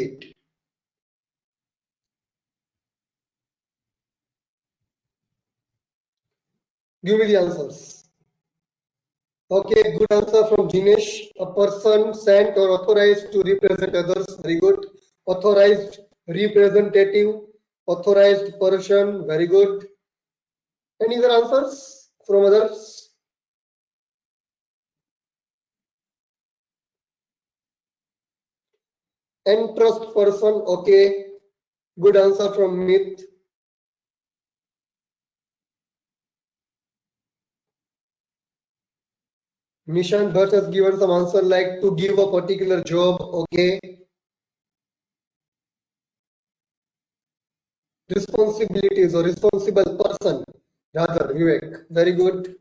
delegate? Give me the answers. Okay, good answer from Jinesh. A person sent or authorized to represent others. Very good. Authorized representative, authorized person. Very good. Any other answers from others? Entrust person. Okay. Good answer from Myth. Nishan Bhatt has given some answer like to give a particular job. Okay. Responsibilities or responsible person. Rather, Vivek. Very good.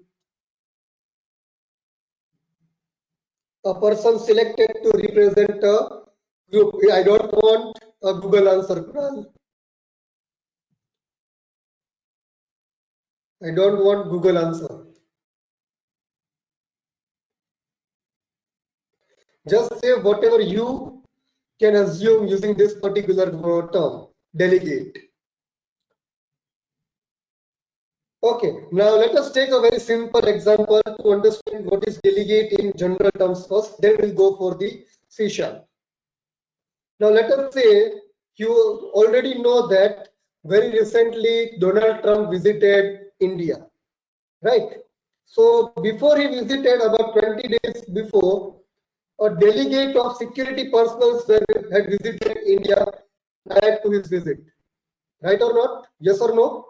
A person selected to represent a group. I don't want a Google answer, Kunal. I don't want Google answer. Just say whatever you can assume using this particular term, delegate. Okay, now let us take a very simple example to understand what is delegate in general terms first, then we'll go for the C#. Now let us say you already know that very recently Donald Trump visited India, right? So before he visited, about 20 days before, a delegate of security personnel had visited India prior to his visit. Right or not? Yes or no?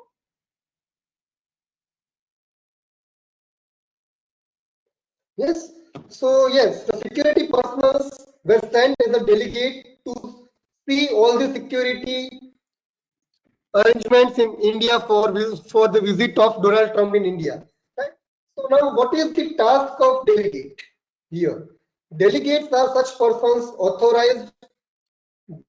Yes. So yes, the security personnel were sent as a delegate to see all the security arrangements in India for the visit of Donald Trump in India. Right? So now, what is the task of delegate here? Delegates are such persons authorized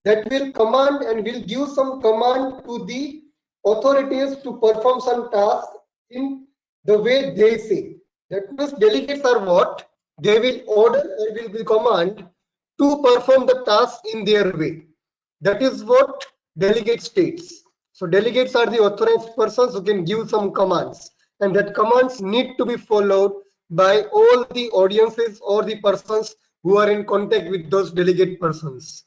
that will command and will give some command to the authorities to perform some task in the way they say. That means delegates are what? They will order or will be command to perform the task in their way. That is what delegate states. So delegates are the authorized persons who can give some commands, and that commands need to be followed by all the audiences or the persons who are in contact with those delegate persons.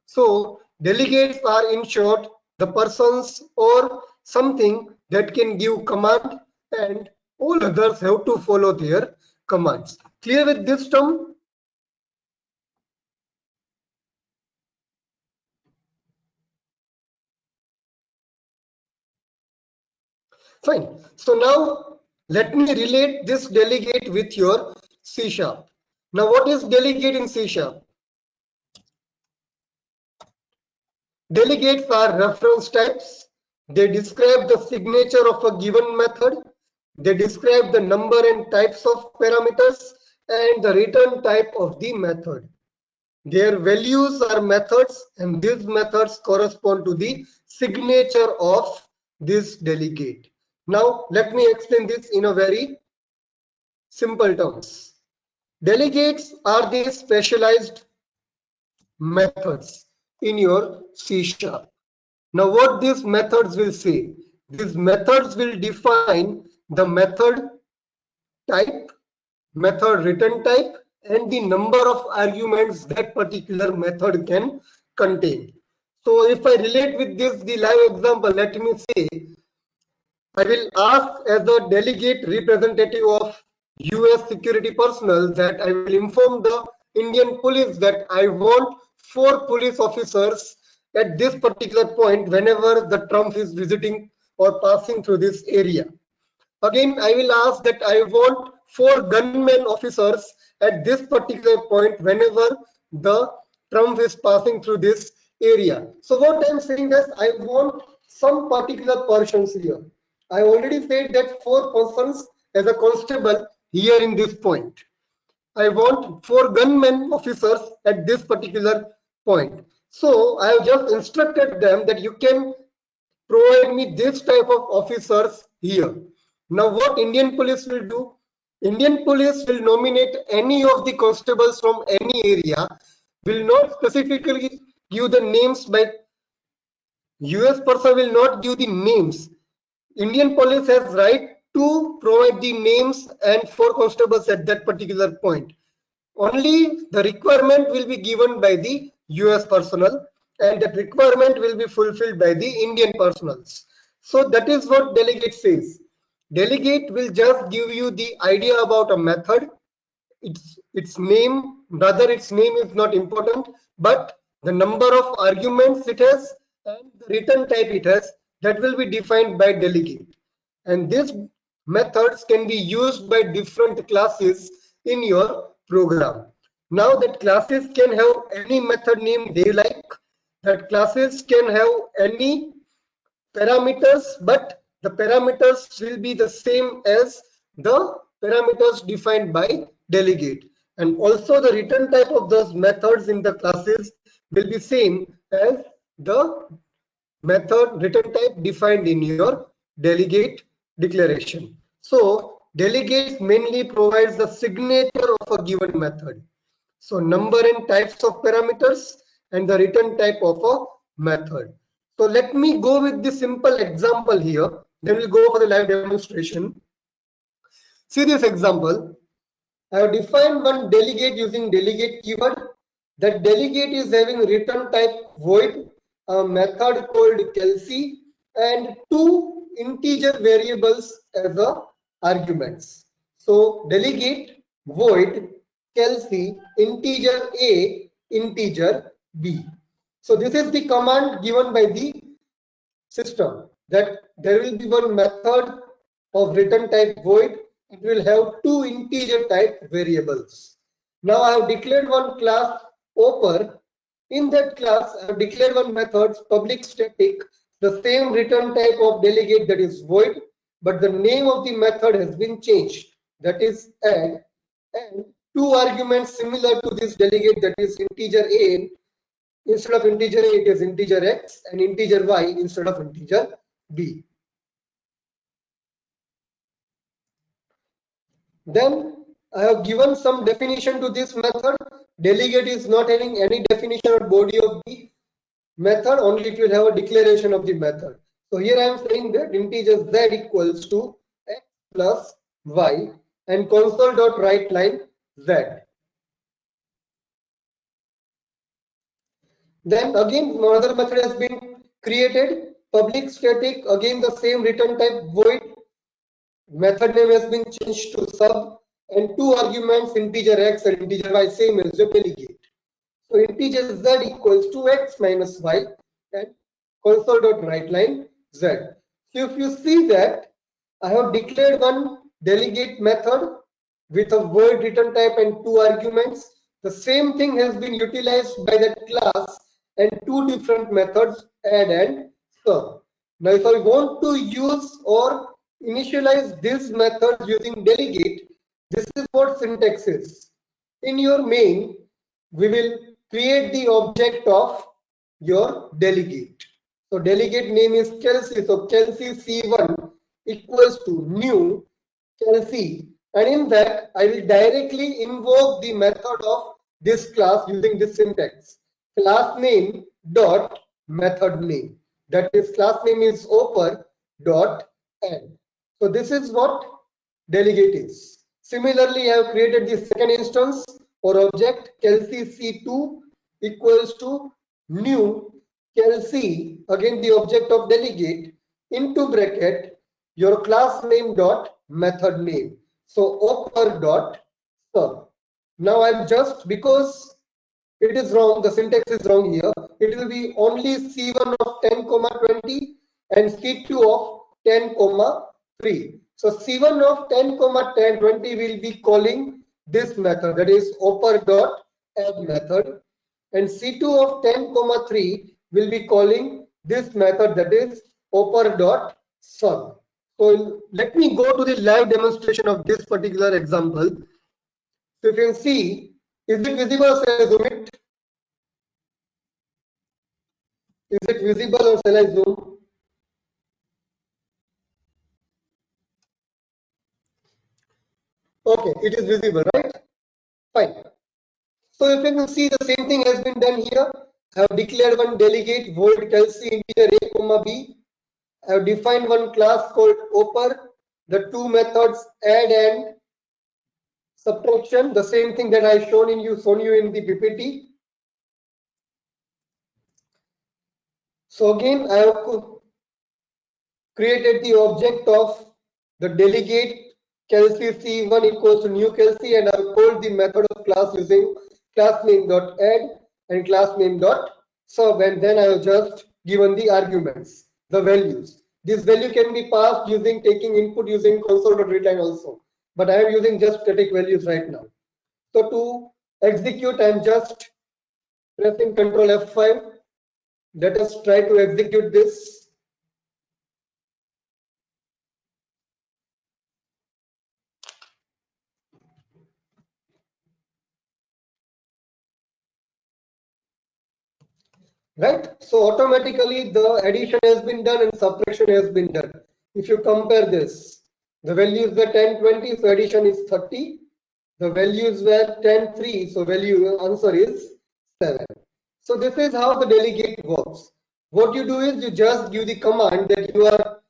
So delegates are in short the persons or something that can give command and all others have to follow their commands. Clear with this term? Fine. So now let me relate this delegate with your C#. Now what is delegate in C#? Delegates are reference types. They describe the signature of a given method. They describe the number and types of parameters and the return type of the method. Their values are methods, and these methods correspond to the signature of this delegate. Now, let me explain this in a very simple terms. Delegates are the specialized methods in your C#. Now, what these methods will say? These methods will define the method type, method return type, and the number of arguments that particular method can contain. So if I relate with this the live example, let me say I will ask as a delegate representative of US security personnel that I will inform the Indian police that I want 4 police officers at this particular point whenever the Trump is visiting or passing through this area. Again, I will ask that I want 4 gunmen officers at this particular point whenever the Trump is passing through this area. So what I'm saying is I want some particular persons here. I already said that 4 persons as a constable here in this point. I want 4 gunmen officers at this particular point. So I have just instructed them that you can provide me this type of officers here. Now what Indian police will do? Indian police will nominate any of the constables from any area, will not specifically give the names by US person will not give the names. Indian police has right to provide the names and 4 constables at that particular point. Only the requirement will be given by the US personnel, and that requirement will be fulfilled by the Indian personnels. So that is what delegate says. Delegate will just give you the idea about a method. Its name, rather its name is not important, but the number of arguments it has and the return type it has, that will be defined by delegate. And these methods can be used by different classes in your program. Now that classes can have any method name they like, that classes can have any parameters, but the parameters will be the same as the parameters defined by delegate. And also the return type of those methods in the classes will be same as the method return type defined in your delegate declaration. So delegates mainly provides the signature of a given method. So number and types of parameters and the return type of a method. So let me go with the simple example here. Then we'll go for the live demonstration. See this example. I have defined one delegate using delegate keyword. That delegate is having return type void, a method called Kelsey, and two integer variables as a arguments. So delegate void Kelsey integer A integer B. So this is the command given by the system, that there will be one method of return type void. It will have two integer type variables. Now I have declared one class Oper. In that class I have declared one method public static, the same return type of delegate, that is void, but the name of the method has been changed, that is add, and two arguments similar to this delegate, that is integer A. Instead of integer A, it is integer X, and integer Y instead of integer B. Then I have given some definition to this method. Delegate is not having any definition or body of the method, only it will have a declaration of the method. So here I am saying that integer Z equals to X plus Y and console.writeLine Z. Then again another method has been created, public static, again the same return type void, method name has been changed to sub, and two arguments integer X and integer Y same as the delegate. So integer Z equals to X minus Y and console.writeLine Z. So if you see that I have declared one delegate method with a void return type and two arguments, the same thing has been utilized by that class and two different methods add and sub. Now if I want to use or initialize this method using delegate, this is what syntax is. In your main, we will create the object of your delegate. So delegate name is Kelsey. So Kelsey C1 equals to new Kelsey, and in that I will directly invoke the method of this class using this syntax. Class name dot method name. That is class name is oper dot end. So this is what delegate is. Similarly, I have created the second instance or object Kelsey C2 equals to new Kelsey, again the object of delegate, into bracket your class name dot method name. So oper dot sub. Now I'm just, because it is wrong, the syntax is wrong here, it will be only C1 of 10 comma 20 and C2 of 10 comma 3. So C1 of 10 comma 10 20 will be calling this method, that is oper dot add method, and C2 of 10 comma 3 will be calling this method, that is oper dot sub. So let me go to the live demonstration of this particular example. So you can see, is it visible? Shall I zoom it? Is it visible or shall I zoom? Okay, it is visible, right? Fine. So if you can see, the same thing has been done here. I have declared one delegate void Kelsey integer a comma b. I have defined one class called Oper. The two methods add and subtraction, the same thing that I shown you in the PPT. So again, I have created the object of the delegate Kelsey C1 equals to new Kelsey, and I have called the method of class using class name dot add and class name dot sub, and then I have just given the arguments, the values. This value can be passed using taking input using console.readline also, but I am using just static values right now. So to execute, I am just pressing Ctrl F5. Let us try to execute this. Right? So automatically the addition has been done and subtraction has been done. If you compare this, the values were 10, 20, so addition is 30. The values were 10, 3, so value answer is 7. So this is how the delegate works. What you do is you just give the command that you are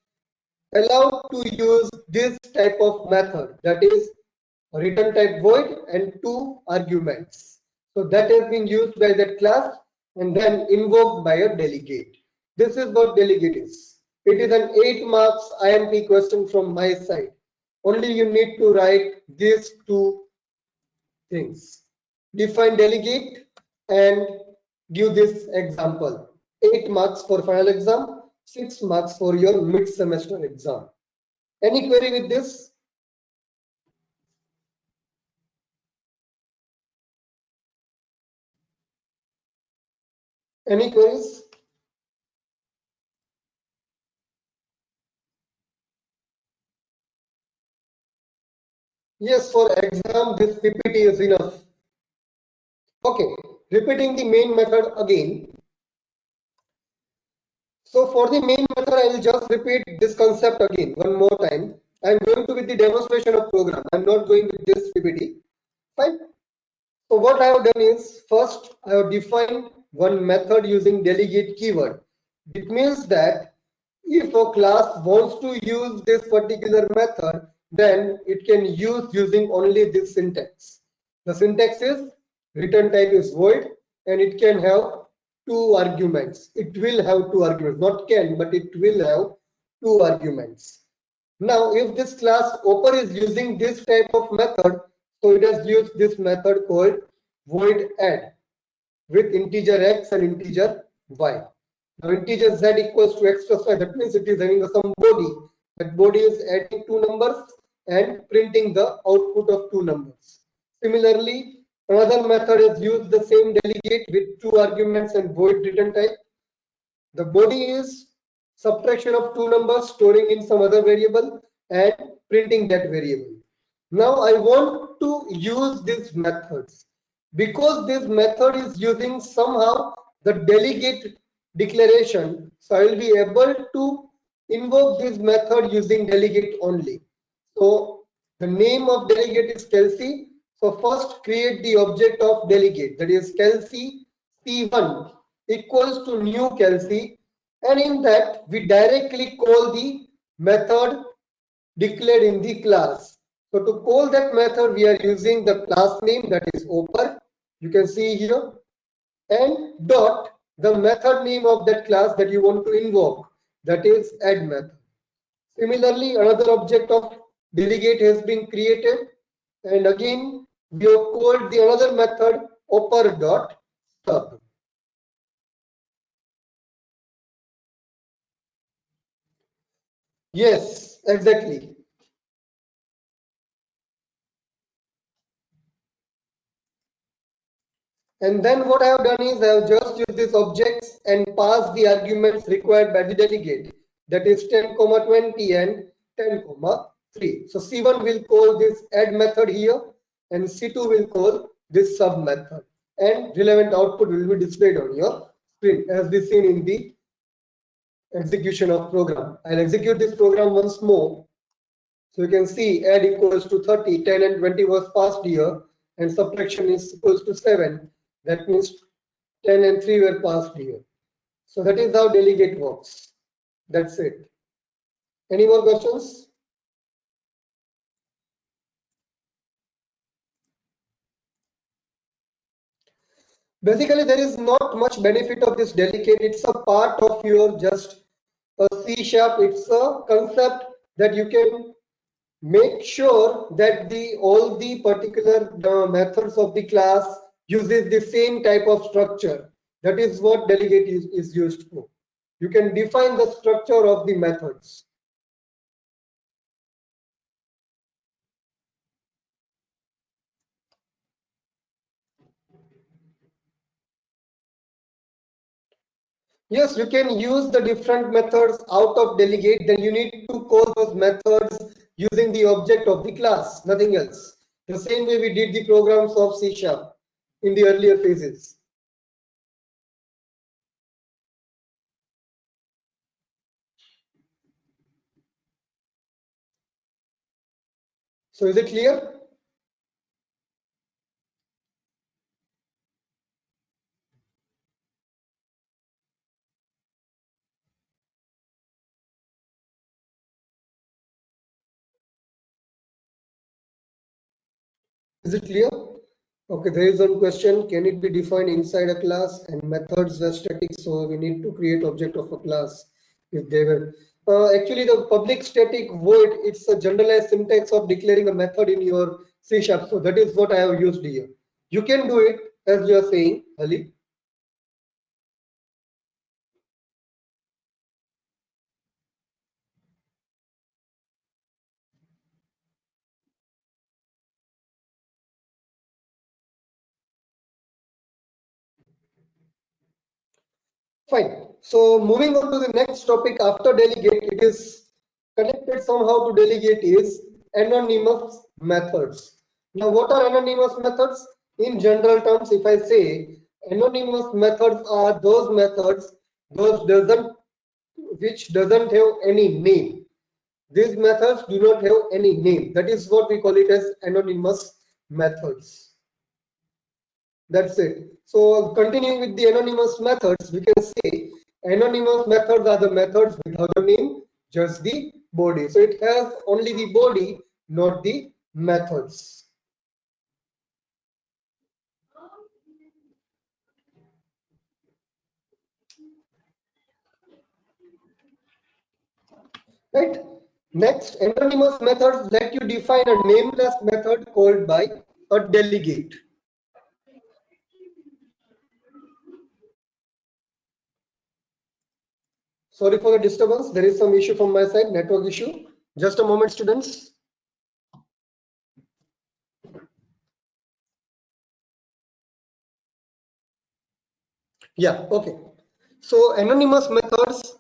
allowed to use this type of method, that is return type void and two arguments. So that has been used by that class and then invoked by a delegate. This is what delegate is. It is an 8 marks IMP question from my side. Only you need to write these two things. Define delegate and give this example. 8 marks for final exam, 6 marks for your mid-semester exam. Any query with this? Any queries? Yes, for exam, this PPT is enough. Okay, repeating the main method again. So for the main method, I will just repeat this concept again one more time. I am going to with the demonstration of program. I am not going with this PPT. Fine. So what I have done is, first I have defined one method using delegate keyword. It means that if a class wants to use this particular method, then it can use using only this syntax. The syntax is return type is void and it can have two arguments. It will have two arguments, not can, but it will have two arguments. Now, if this class Oper is using this type of method, so it has used this method called void add with integer x and integer y. Now integer z equals to x plus y, that means it is having some body. That body is adding two numbers and printing the output of two numbers. Similarly, another method is used the same delegate with two arguments and void return type. The body is subtraction of two numbers, storing in some other variable and printing that variable. Now I want to use these methods. Because this method is using somehow the delegate declaration, so I will be able to invoke this method using delegate only. So the name of delegate is Kelsey. So first create the object of delegate, that is Kelsey C1 equals to new Kelsey, and in that we directly call the method declared in the class. So to call that method, we are using the class name, that is Oper. You can see here, and dot the method name of that class that you want to invoke, that is add method. Similarly, another object of delegate has been created, and again we have called the another method Oper dot sub. Yes, exactly. And then what I have done is I have just used these objects and passed the arguments required by the delegate, that is 10, 20 and 10, 3. So C1 will call this add method here and C2 will call this sub method, and relevant output will be displayed on your screen as we seen in the execution of program. I'll execute this program once more. So you can see add equals to 30, 10 and 20 was passed here, and subtraction is equals to 7. That means 10 and 3 were passed here. So that is how delegate works. That's it. Any more questions? Basically, there is not much benefit of this delegate. It's a part of your just a C sharp. It's a concept that you can make sure that all the particular methods of the class uses the same type of structure. That is what delegate is used for. You can define the structure of the methods. Yes, you can use the different methods out of delegate. Then you need to call those methods using the object of the class, nothing else. The same way we did the programs of C sharp in the earlier phases. So is it clear? Is it clear? Okay, there is one question. Can it be defined inside a class? And methods were static, so we need to create object of a class if they were. Actually, the public static void, it's a generalized syntax of declaring a method in your C sharp. So that is what I have used here. You can do it as you are saying, Ali. Fine. So moving on to the next topic after delegate, it is connected somehow to delegate is anonymous methods. Now, what are anonymous methods? In general terms, if I say anonymous methods are those methods which doesn't have any name. These methods do not have any name. That is what we call it as anonymous methods. That's it. So continuing with the anonymous methods, we can say anonymous methods are the methods without a name, just the body. So it has only the body, not the methods. Right? Next, anonymous methods let you define a nameless method called by a delegate. Sorry for the disturbance. There is some issue from my side, network issue. Just a moment, students. Yeah, okay. So anonymous methods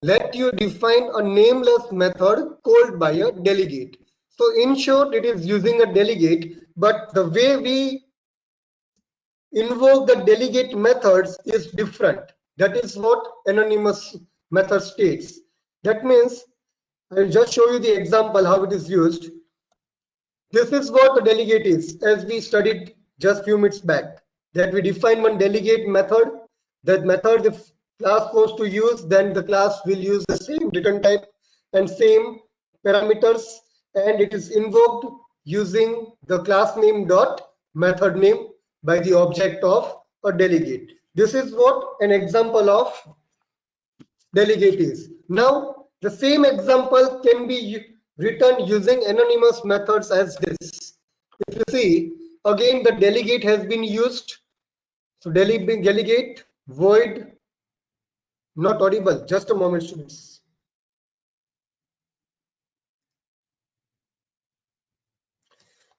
let you define a nameless method called by a delegate. So in short, it is using a delegate, but the way we invoke the delegate methods is different. That is what anonymous method states. That means I'll just show you the example how it is used. This is what the delegate is, as we studied just few minutes back, that we define one delegate method. That method, if class was to use, then the class will use the same return type and same parameters, and it is invoked using the class name dot method name by the object of a delegate. This is what an example of delegate is. Now, the same example can be written using anonymous methods as this. If you see, again the delegate has been used. So delegate void not audible. Just a moment, students.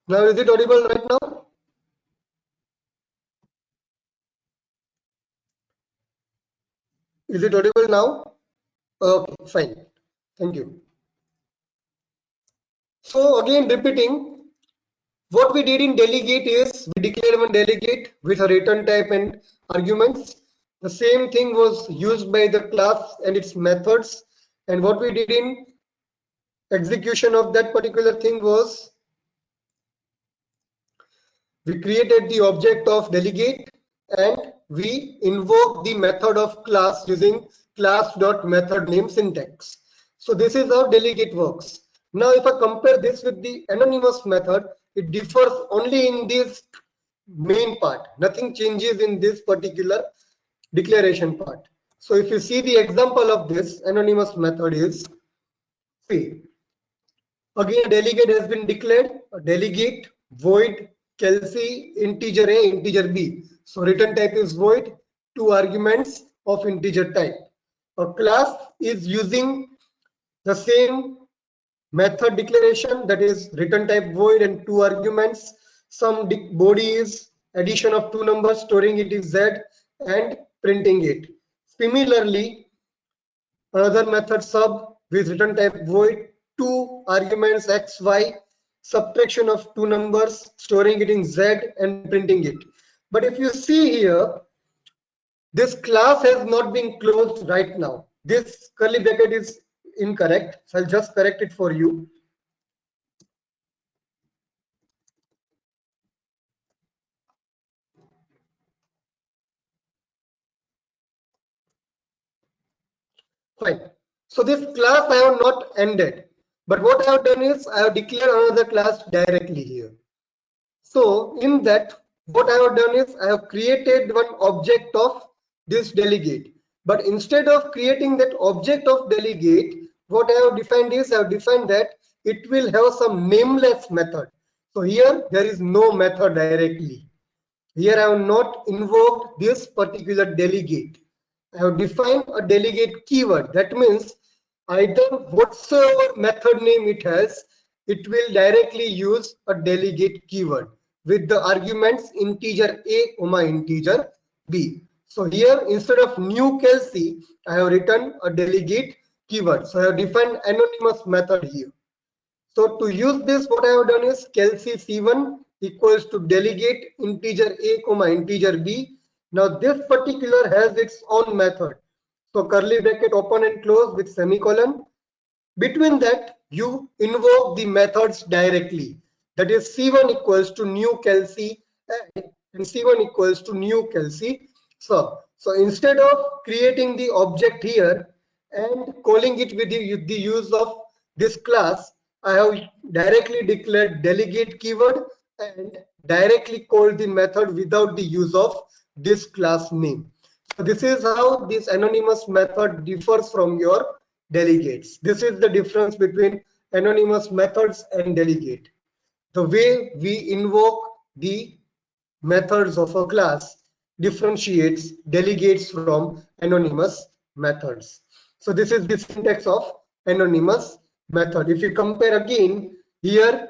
Now, is it audible right now? Is it audible now? Okay, fine. Thank you. So again, repeating, what we did in delegate is we declared one delegate with a return type and arguments. The same thing was used by the class and its methods. And what we did in execution of that particular thing was we created the object of delegate and we invoke the method of class using class.methodName syntax. So this is how delegate works. Now if I compare this with the anonymous method, it differs only in this main part. Nothing changes in this particular declaration part. So if you see the example of this anonymous method is, see, again, a delegate has been declared. A delegate void Kelsey integer A, integer B. So return type is void, two arguments of integer type. A class is using the same method declaration, that is return type void and two arguments. Some body is addition of two numbers, storing it is Z and printing it. Similarly, another method sub with return type void, two arguments x, y, subtraction of two numbers, storing it in Z and printing it. But if you see here, this class has not been closed right now. This curly bracket is incorrect. So I'll just correct it for you. Fine. So this class I have not ended. But what I have done is I have declared another class directly here. So in that, what I have done is I have created one object of this delegate. But instead of creating that object of delegate, what I have defined is I have defined that it will have some nameless method. So here there is no method directly. Here I have not invoked this particular delegate. I have defined a delegate keyword. That means either whatsoever method name it has, it will directly use a delegate keyword with the arguments integer a comma integer b. So here instead of new Kelsey, I have written a delegate keyword. So I have defined anonymous method here. So to use this, what I have done is Kelsey C1 equals to delegate integer a comma integer b. Now this particular has its own method. So curly bracket open and close with semicolon. Between that, you invoke the methods directly. That is C1 equals to new Kelsey and C1 equals to new Kelsey. So instead of creating the object here and calling it with the use of this class, I have directly declared delegate keyword and directly called the method without the use of this class name. So this is how this anonymous method differs from your delegates. This is the difference between anonymous methods and delegate. The way we invoke the methods of a class differentiates delegates from anonymous methods. So this is the syntax of anonymous method. If you compare again, here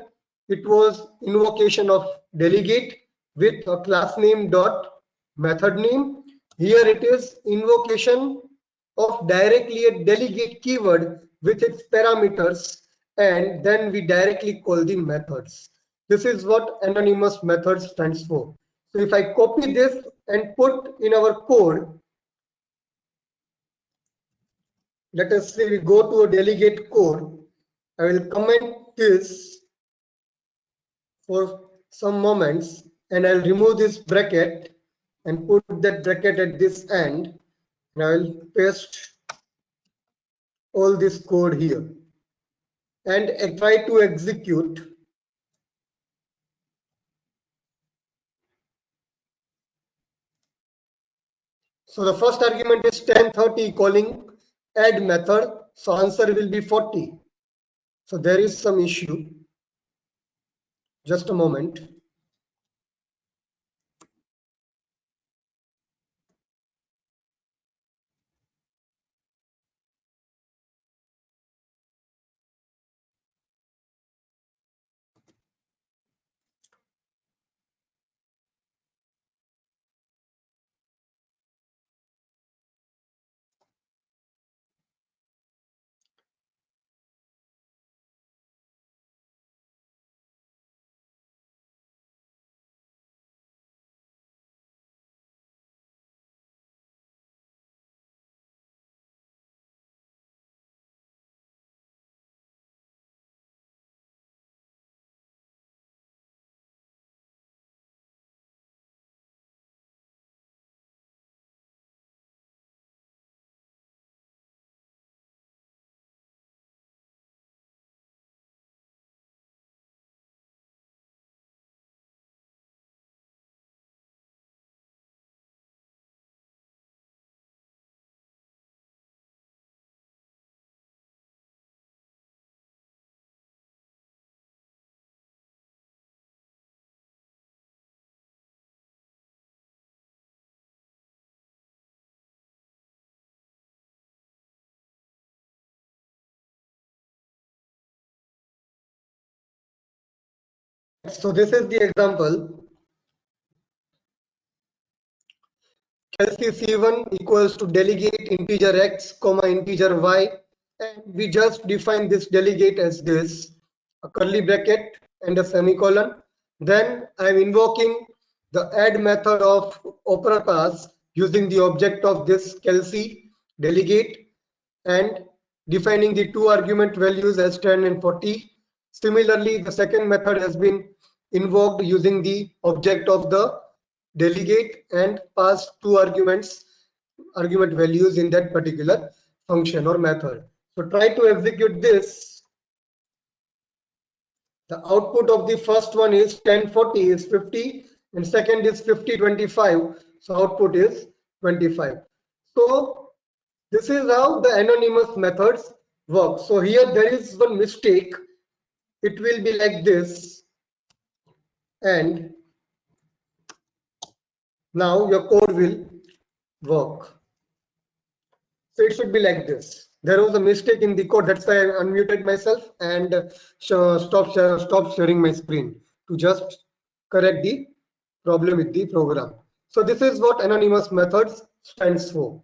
it was invocation of delegate with a class name dot method name. Here it is invocation of directly a delegate keyword with its parameters, and then we directly call the methods. This is what anonymous method stands for. So if I copy this and put in our code, let us say we go to a delegate code. I will comment this for some moments and I'll remove this bracket and put that bracket at this end, and I will paste all this code here and try to execute. So the first argument is 1030 calling add method. So answer will be 40. So there is some issue. Just a moment. So this is the example. Kelsey C1 equals to delegate integer x comma integer y, and we just define this delegate as this, a curly bracket and a semicolon. Then I'm invoking the add method of opera class using the object of this Kelsey delegate and defining the two argument values as 10 and 40. Similarly, the second method has been invoked using the object of the delegate and pass two argument values in that particular function or method. So try to execute this. The output of the first one is 1040 is 50 and second is 5025. So output is 25. So this is how the anonymous methods work. So here there is one mistake. It will be like this, and now your code will work. So it should be like this. There was a mistake in the code. That's why I unmuted myself and stop sharing my screen to just correct the problem with the program. So this is what anonymous methods stands for,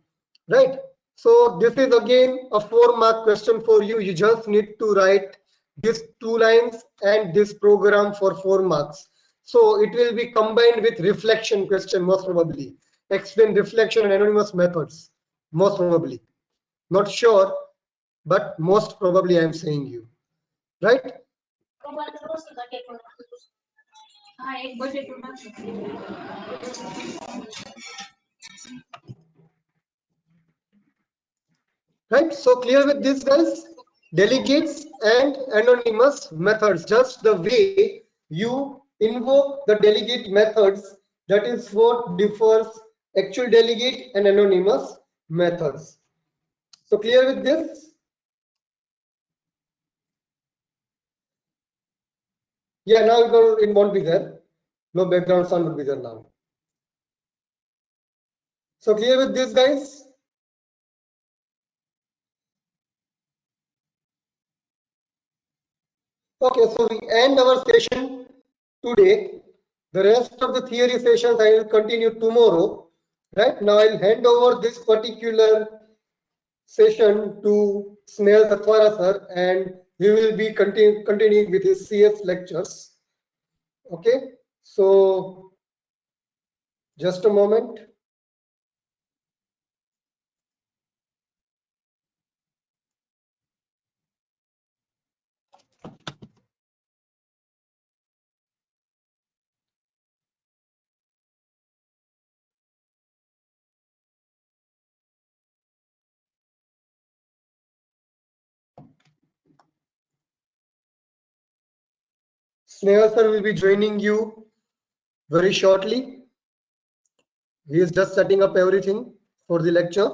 right? So this is again a 4-mark question for you. You just need to write these 2 lines and this program for 4 marks. So it will be combined with reflection question most probably. Explain reflection and anonymous methods most probably. Not sure, but most probably I am saying you, right? Right, so clear with this, guys? Delegates and anonymous methods, just the way you invoke the delegate methods, that is what differs actual delegate and anonymous methods. So clear with this? Yeah, now it won't be there. No background sound will be there now. So clear with this, guys? Okay, so we end our session today. The rest of the theory sessions I will continue tomorrow. Right now, I'll hand over this particular session to Snehal Tatwara sir, and he will be continuing with his CS lectures. Okay, so just a moment. Snehal sir will be joining you very shortly. He is just setting up everything for the lecture.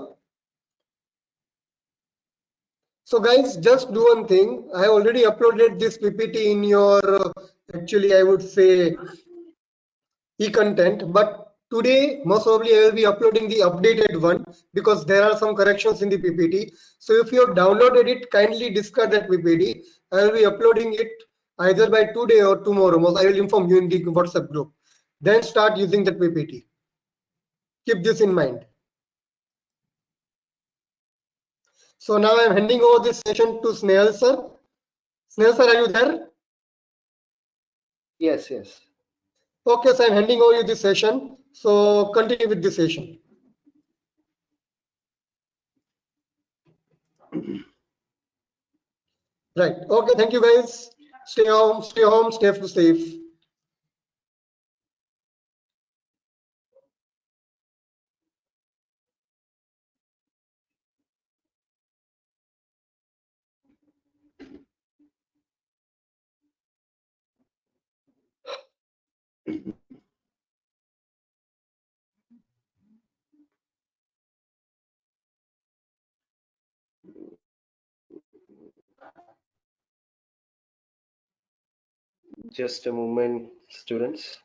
So guys, just do one thing. I already uploaded this PPT in your, actually I would say, e-content, but today most probably I will be uploading the updated one because there are some corrections in the PPT. So if you have downloaded it, kindly discard that PPT. I will be uploading it either by today or tomorrow. I will inform you in the WhatsApp group. Then start using that PPT. Keep this in mind. So now I am handing over this session to Snehal sir. Snehal sir, are you there? Yes, yes. Okay, so I'm handing over you this session. So continue with this session. Right. Okay, thank you guys. Stay home, stay safe. Just a moment, students.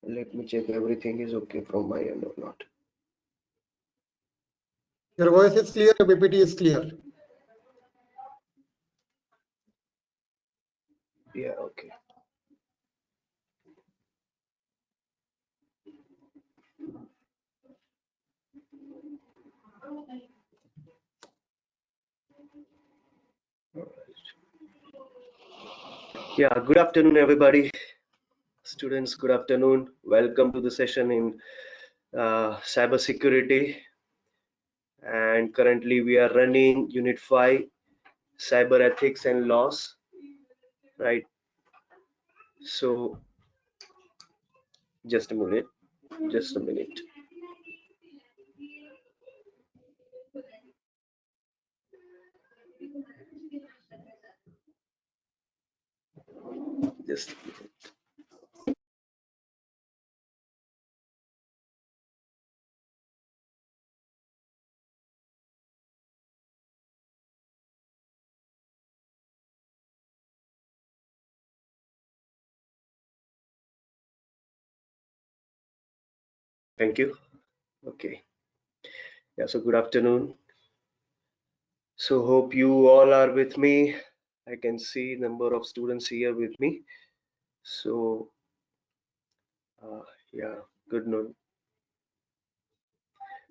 Let me check everything is okay from my end or not. Your voice is clear, your PPT is clear. Yeah, okay. Yeah, good afternoon, everybody. Students, good afternoon. Welcome to the session in cybersecurity. And currently we are running Unit 5, Cyber Ethics and Laws, right? So just a minute, just a minute. Just a minute. Thank you. Okay. Yeah, so good afternoon. So hope you all are with me. I can see number of students here with me. So uh, yeah, good noon.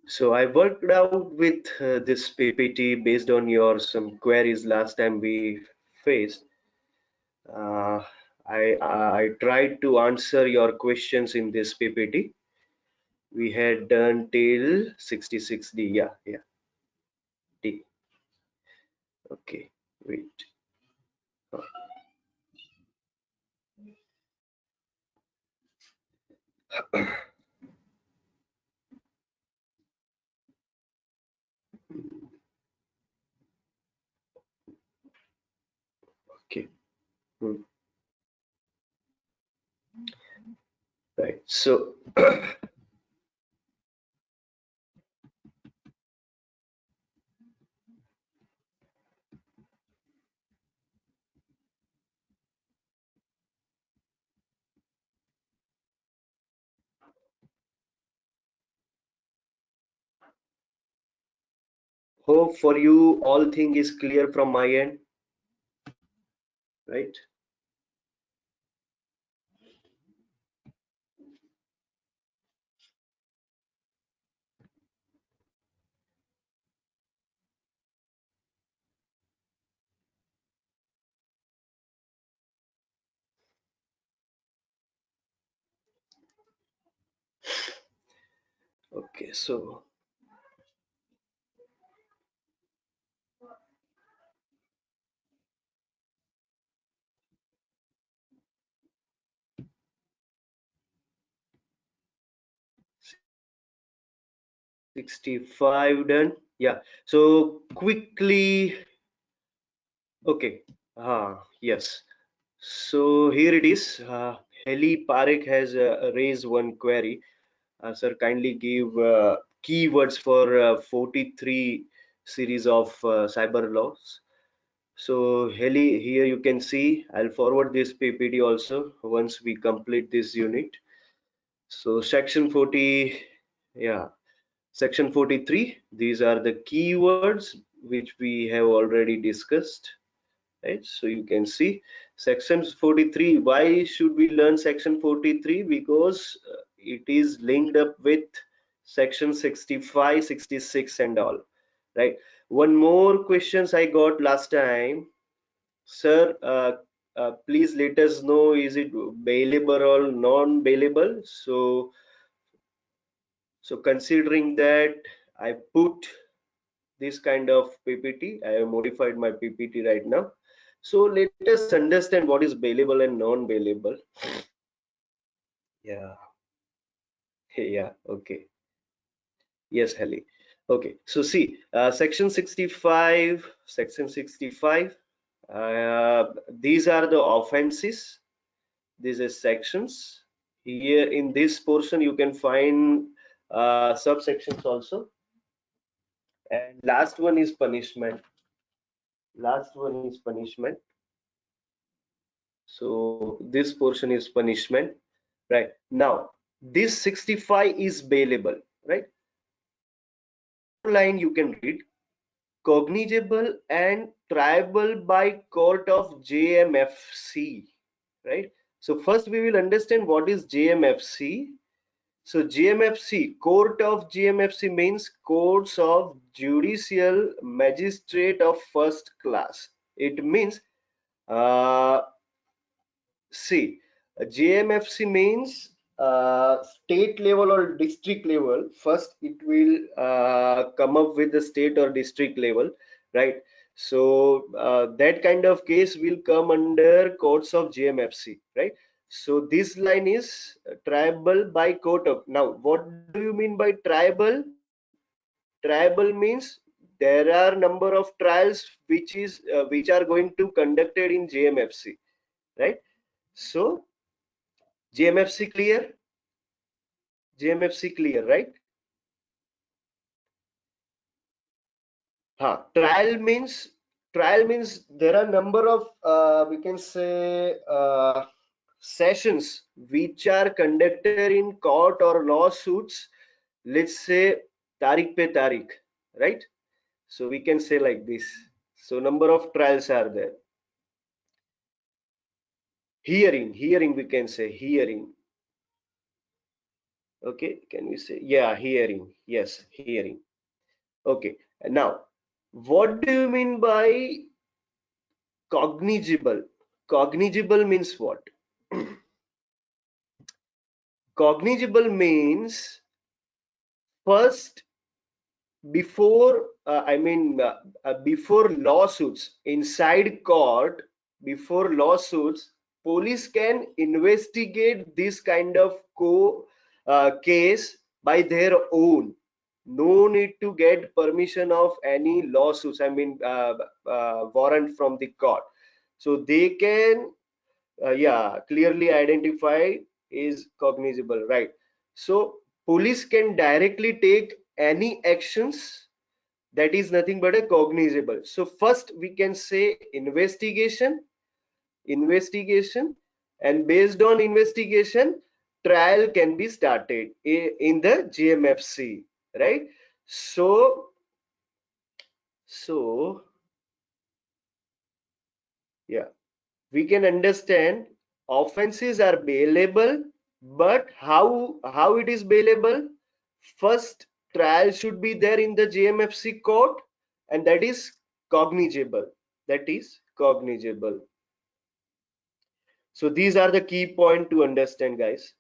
So I worked out with this PPT based on your some queries last time we faced. Uh, I tried to answer your questions in this PPT. We had done till 66D. Yeah, yeah, D. Okay, wait. Uh, Okay, hmm, right. So hope for you all thing is clear from my end, right? Okay, so 65 done. Yeah. So quickly, okay. Yes. So here it is. Heli Parekh has raised one query. Sir, kindly give keywords for 43 series of cyber laws. So Heli, here you can see, I'll forward this PPT also once we complete this unit. So section 40, yeah, section 43, these are the keywords which we have already discussed, right? So you can see section 43. Why should we learn section 43? Because it is linked up with section 65, 66 and all, right? One more questions I got last time, sir. Please let us know, is it bailable or non-bailable? So considering that, I put this kind of PPT. I have modified my PPT right now. So let us understand what is bailable and non-bailable. Yeah, yeah, okay. Yes, Heli. Okay, so see, section 65, these are the offenses. These are sections. Here in this portion, you can find subsections also. And last one is punishment. Last one is punishment. So this portion is punishment, right? Now this 65 is bailable, right? Line you can read, cognizable and triable by court of JMFC. right? So first we will understand what is JMFC. So GMFC, Court of GMFC means Courts of Judicial Magistrate of First Class. It means, uh, see, GMFC means state level or district level. First, it will come up with the state or district level, right? So that kind of case will come under courts of GMFC, right? So this line is tribal by court of. Now, what do you mean by tribal? Tribal means there are number of trials which are going to conducted in GMFC, right? So GMFC clear? GMFC clear, right? Trial means there are number of we can say sessions which are conducted in court or lawsuits. Let's say Tariq pe Tariq, right? So we can say like this. So number of trials are there. Hearing we can say hearing. Okay, can we say hearing? Yes, hearing. Okay, now what do you mean by cognizable? Cognizable means what? Cognizable means first before before lawsuits inside court, before lawsuits, police can investigate this kind of case by their own. No need to get permission of any lawsuits. Warrant from the court. So they can clearly identify is cognizable, right? So police can directly take any actions, that is nothing but a cognizable. So first we can say investigation, and based on investigation, trial can be started in the GMFC, right? So yeah, we can understand offenses are bailable, but how it is bailable? First, trial should be there in the GMFC court, and that is cognizable. That is cognizable. So these are the key point to understand, guys.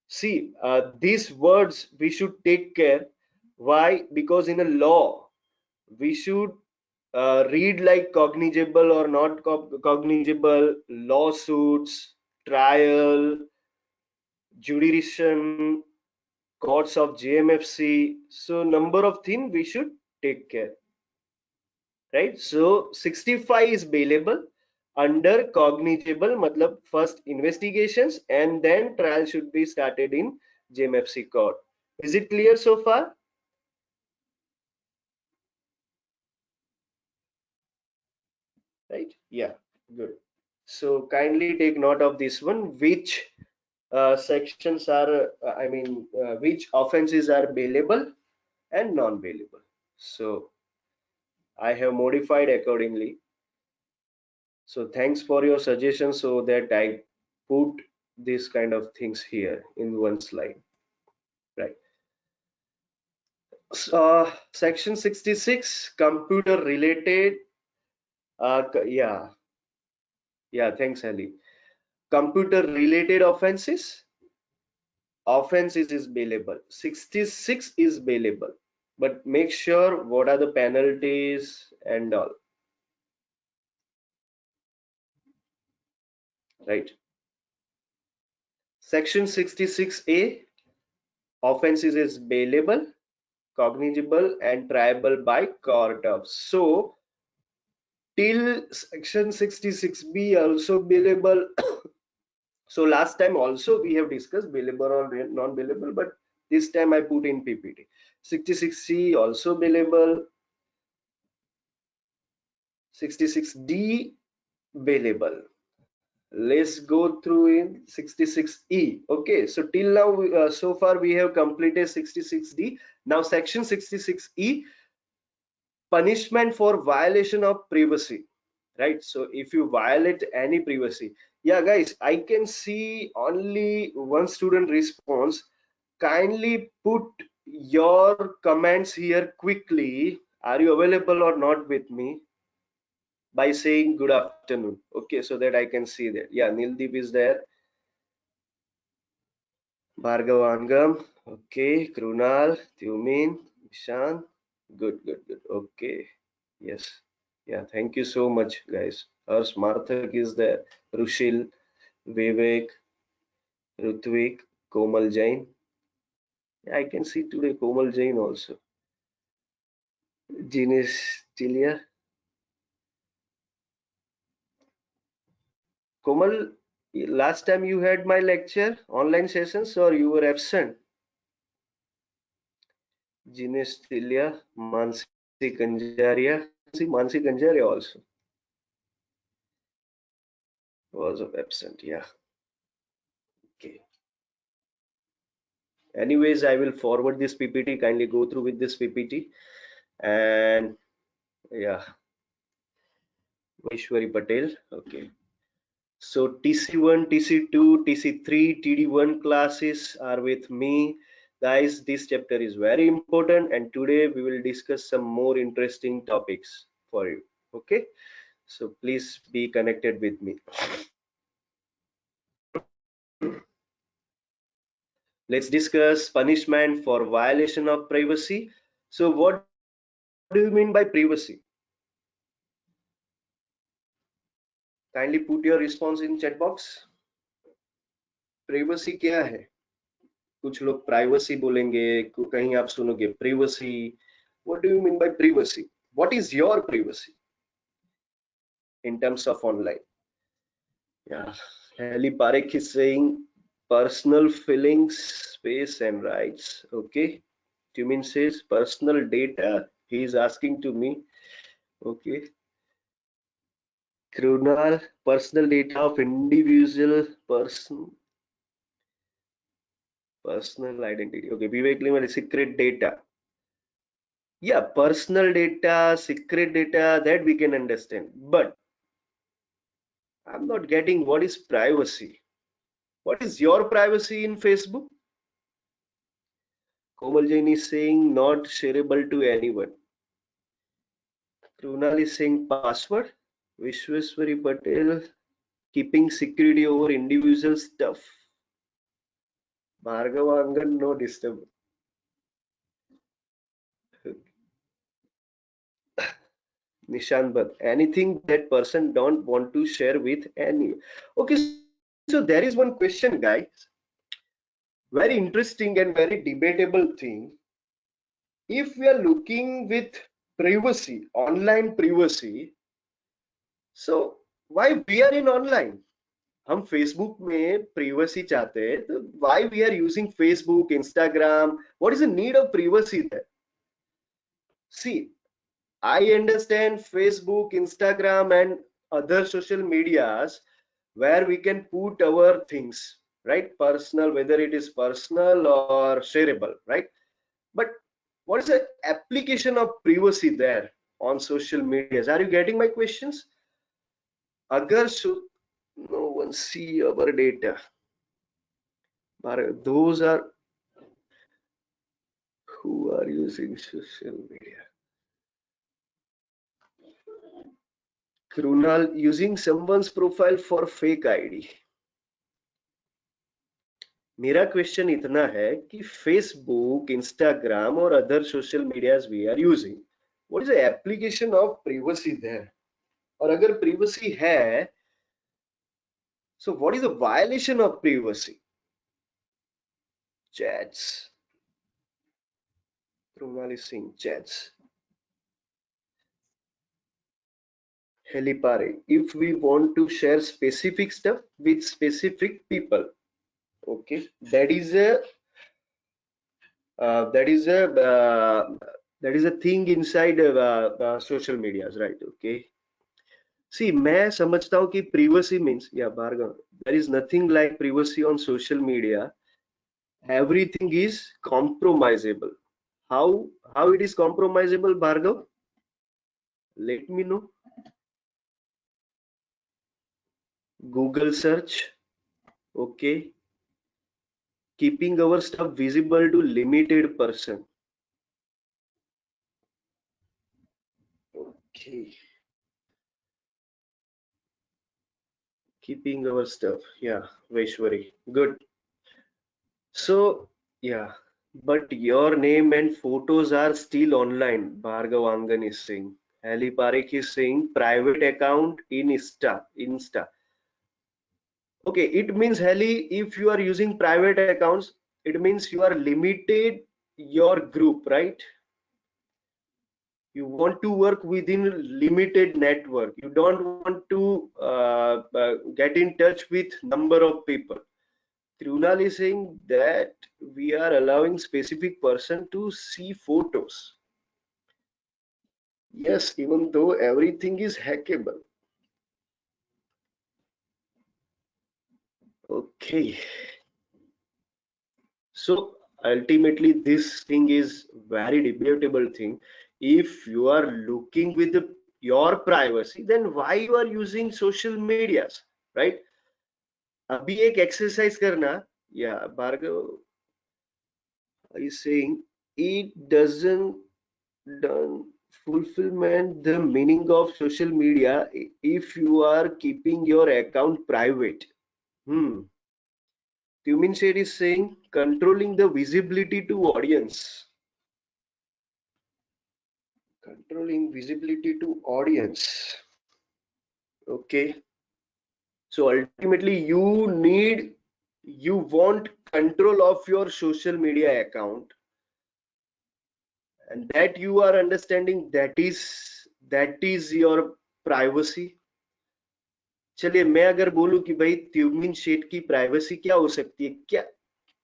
See, these words we should take care. Why? Because in a law, we should read like cognizable or not cognizable, lawsuits, trial, jurisdiction, courts of GMFC. So number of things we should take care, right? So 65 is bailable. Under cognizable, matlab first investigations and then trial should be started in GMFC court. Is it clear so far? Right? Yeah, good. So kindly take note of this one, which sections are, which offenses are bailable and non-bailable. So I have modified accordingly. So thanks for your suggestion so that I put this kind of things here in one slide, right? Section 66, computer related. Thanks, Ali. Computer related offenses. Offenses is bailable. 66 is bailable, but make sure what are the penalties and all, right? Section 66A, offenses is bailable, cognizable and triable by court of. So till section 66B also bailable. So last time also we have discussed bailable or non-bailable, but this time I put in PPT. 66C also bailable, 66D bailable. Let's go through in 66E. Okay, so till now so far we have completed 66D. Now section 66E, punishment for violation of privacy, right? So if you violate any privacy, Yeah, guys, I can see only one student response. Kindly put your comments here quickly. Are you available or not with me? By saying good afternoon. Okay, so that I can see that. Yeah, Nildeep is there. Bhargav Angam. Okay, Krunal, Tyumin, Ishan. Good, good, good. Okay. Yes. Yeah, thank you so much, guys. Harsh Marthak is there. Rushil, Vivek, Rutvik, Komal Jain. Yeah, I can see today Komal Jain also. Jinesh Chilia. Komal, last time you had my lecture, online sessions, or you were absent? Jinesh Chilia, Mansi Kanjaria. See, Mansi Kanjaria also was absent. Yeah. Okay. Anyways, I will forward this PPT. Kindly go through with this PPT. And yeah, Vaishwari Patel. Okay. So TC1, TC2, TC3, TD1 classes are with me. Guys, this chapter is very important and today we will discuss some more interesting topics for you. Okay. So please be connected with me. Let's discuss punishment for violation of privacy. So what do you mean by privacy? Kindly put your response in chat box. Privacy क्या है? कुछ लोग privacy बोलेंगे, कहीं आप सुनोगे privacy. What do you mean by privacy? What is your privacy in terms of online? Yeah, Haley Parekh is saying personal feelings, space and rights. Okay. Tumin says personal data. He is asking to me. Okay. Krunal, personal data of individual personal identity. Okay. Vivek Limal, secret data. Yeah, personal data, secret data, that we can understand. But I'm not getting what is privacy. What is your privacy in Facebook? Komal Jain is saying not shareable to anyone. Krunal is saying password. Vishweswari Patel keeping security over individual stuff. Bhargavangan no disturb. Nishan Bhatt, anything that person don't want to share with any. Okay, so there is one question, guys. Very interesting and very debatable thing. If we are looking with privacy, online privacy, so why we are in online? हम Facebook में privacy चाहते हैं तो why we are using Facebook, Instagram? What is the need of privacy there? See, I understand Facebook, Instagram, and other social medias where we can put our things, right? Personal, whether it is personal or shareable, right? But what is the application of privacy there on social medias? Are you getting my questions? Agar should no one see our data, but those are who are using social media. Krunal using someone's profile for fake ID. मेरा question इतना है कि Facebook, Instagram और other social medias we are using, what is the application of privacy there? और अगर privacy है, so what is the violation of privacy? Chats, Krunal is saying chats. Helipare, if we want to share specific stuff with specific people, okay, that is a uh, that is a uh, that is a thing inside social medias, right? Okay. See, मैं समझता हूँ कि privacy means, yeah, Bhargav, there is nothing like privacy on social media. Everything is compromisable. How it is compromisable, Bhargav? Let me know. Google search. Okay. Keeping our stuff visible to limited person. Okay. Keeping our stuff. Yeah, Vaishwari. Good. So, yeah. But your name and photos are still online, Bhargav Angan is saying. Ali Parekh is saying private account in Insta. Okay, it means Heli, if you are using private accounts, it means you are limited your group, right? You want to work within limited network. You don't want to get in touch with number of people. Trunal is saying that we are allowing specific person to see photos. Yes, even though everything is hackable. Okay. So ultimately, this thing is very debatable thing. If you are looking with your privacy, then why you are using social medias, right? अभी एक exercise करना, yeah, Bhargav is saying it doesn't done fulfillment the meaning of social media if you are keeping your account private. Hmm. Tumin Shade is saying controlling the visibility to audience. Controlling visibility to audience. Okay. So ultimately you want control of your social media account, and that you are understanding that is your privacy. चलिए मैं अगर बोलूं कि भाई ट्यूबिन shade की privacy क्या हो सकती है, क्या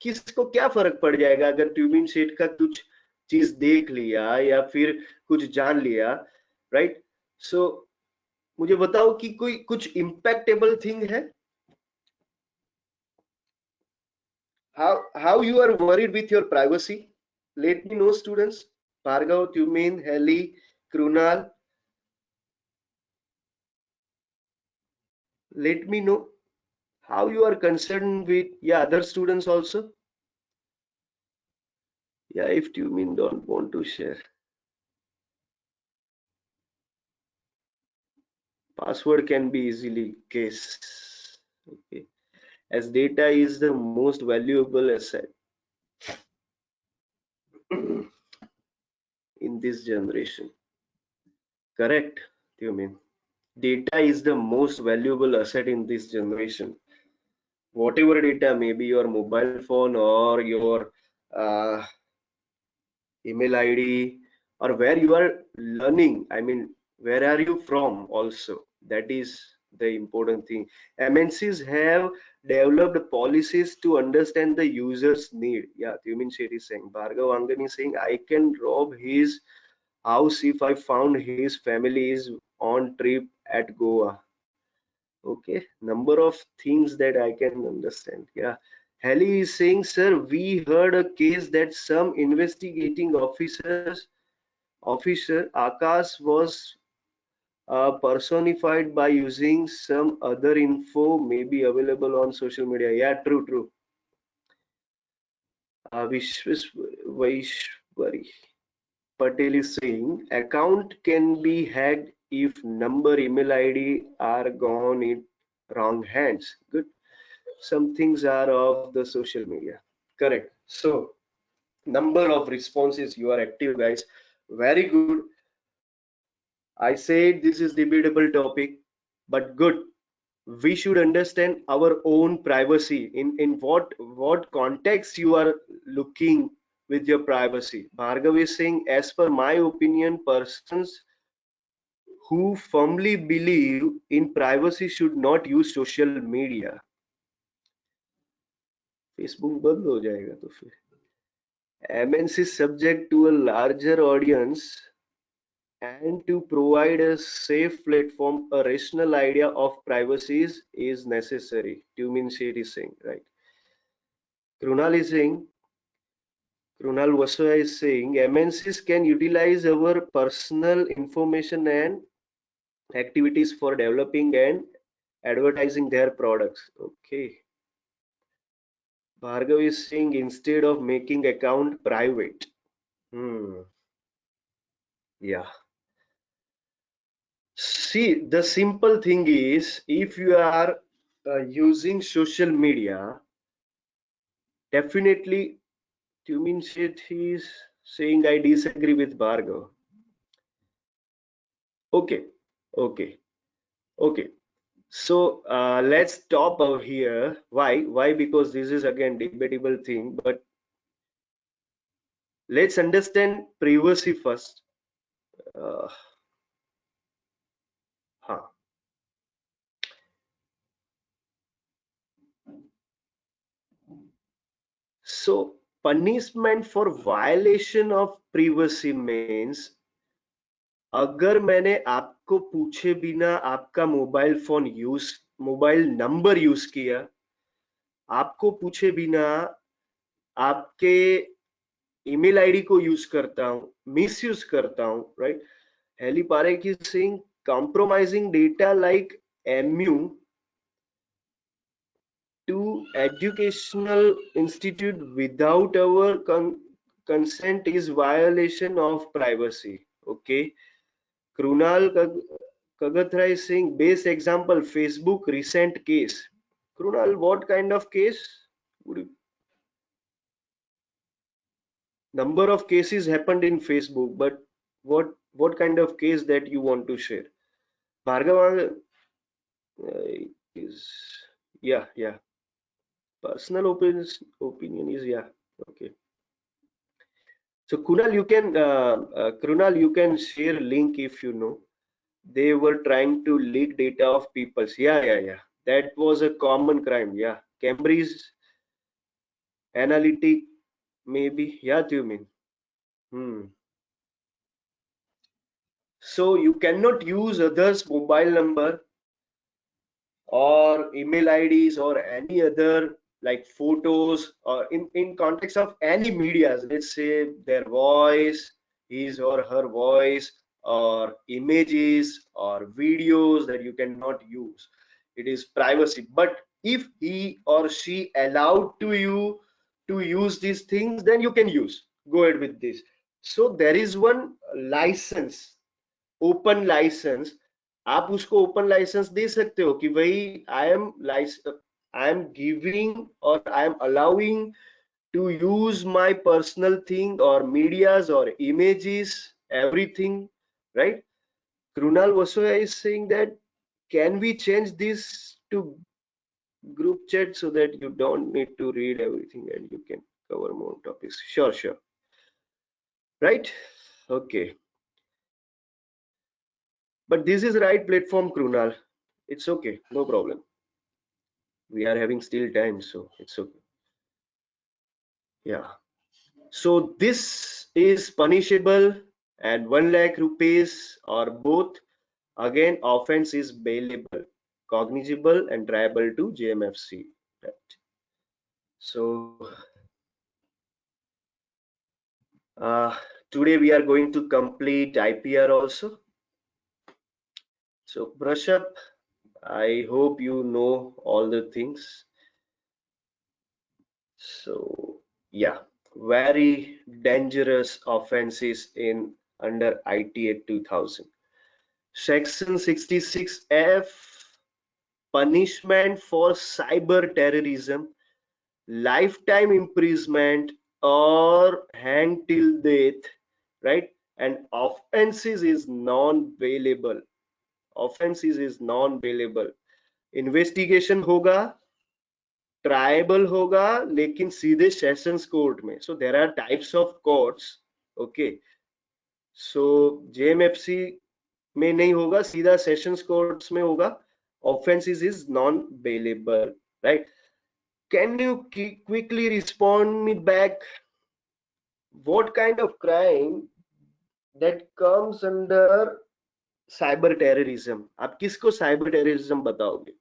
किसको क्या फर्क पड़ जाएगा अगर ट्यूबिन शेड का कुछ चीज देख लिया या फिर कुछ जान लिया, राइट? सो मुझे बताओ कि कोई कुछ इम्पैक्टेबल थिंग है? How you are worried with your privacy? Let me know, students. Bhargav, Tumin, Heli, Krunal, let me know how you are concerned with, yeah, other students also. Yeah, if Tumin don't want to share. Password can be easily guessed. Okay. As data is the most valuable asset in this generation. Correct, you mean? Data is the most valuable asset in this generation. Whatever data, maybe your mobile phone or your uh, email ID, or where you are learning. I mean, where are you from also? That is the important thing. MNCs have developed policies to understand the user's need. Yeah, Tumin Shetty is saying. Bhargav Angan is saying, I can rob his house if I found his family is on trip at Goa. Okay, number of things that I can understand. Yeah. Heli is saying, sir, we heard a case that some investigating officer Akash was personified by using some other info may be available on social media. Yeah, true, true. Vaishwari Patel is saying account can be hacked if number, email ID are gone in wrong hands. Good. Some things are of the social media. Correct. So number of responses, you are active, guys. Very good. I said this is debatable topic, but good. We should understand our own privacy. In what context you are looking with your privacy. Bhargav is saying, as per my opinion, persons who firmly believe in privacy should not use social media. Facebook बंद हो जाएगा तो फिर MNC is subject to a larger audience and to provide a safe platform, a rational idea of privacy is necessary. Tumin Sheth is saying, right? Krunal is saying, Krunal Vasaya is saying, MNCs can utilize our personal information and activities for developing and advertising their products. Okay. Bhargav is saying instead of making account private. Yeah. See, the simple thing is, if you are using social media, definitely, you mean shit, he's saying I disagree with Bhargav. Okay, okay, okay. So let's stop over here. Why? Why? Because this is again debatable thing, but let's understand privacy first. Uh, huh. So punishment for violation of privacy means अगर मैंने आपको पूछे बिना आपका mobile number use किया, आपको पूछे बिना आपके ईमेल आईडी को यूज करता हूं, मिस यूज करता हूं, right? Heli Parekh is saying compromising data like MU to educational institute without our consent is violation of privacy. Okay. Krunal Kagatra is saying base example Facebook recent case. Krunal, what kind of case? Number of cases happened in Facebook, but what kind of case that you want to share? Bhargav is, yeah. Personal opinion is, yeah, okay. So Kunal, you can share link if you know. They were trying to leak data of people's. Yeah. That was a common crime. Yeah, Cambridge Analytic, maybe. Yeah, do you mean? Hmm. So you cannot use others' mobile number or email IDs or any other like photos or in context of any medias. Let's say their voice, his or her voice, or images or videos that you cannot use. It is privacy. But if he or she allowed to you to use these things, then you can use. Go ahead with this. So there is one license, open licence. आप उसको open licence दे सकते हो कि भाई I am giving और I am allowing to use my personal thing or medias or images, everything, right? Krunal Vasoya is saying that can we change this to group chat so that you don't need to read everything and you can cover more topics? Sure. Right? Okay. But this is right platform, Krunal. It's okay, no problem. We are having still time, so it's okay. Yeah. So this is punishable and 1 lakh rupees or both. Again, offense is bailable, cognizable and triable to JMFC. Right. So uh, today we are going to complete IPR also. So brush up. I hope you know all the things. So yeah, very dangerous offenses in under IT Act 2000. Section 66F, punishment for cyber terrorism, lifetime imprisonment or hang till death, right? And offenses is non-bailable. Offenses is non-bailable. Investigation होगा, triable होगा, लेकिन सीधे sessions court में. So there are types of courts. Okay, so JMFC में नहीं होगा, सीधा sessions courts में होगा. Offences is non bailable, right? Can you quickly respond me back what kind of crime that comes under cyber terrorism? आप किसको cyber terrorism बताओगे?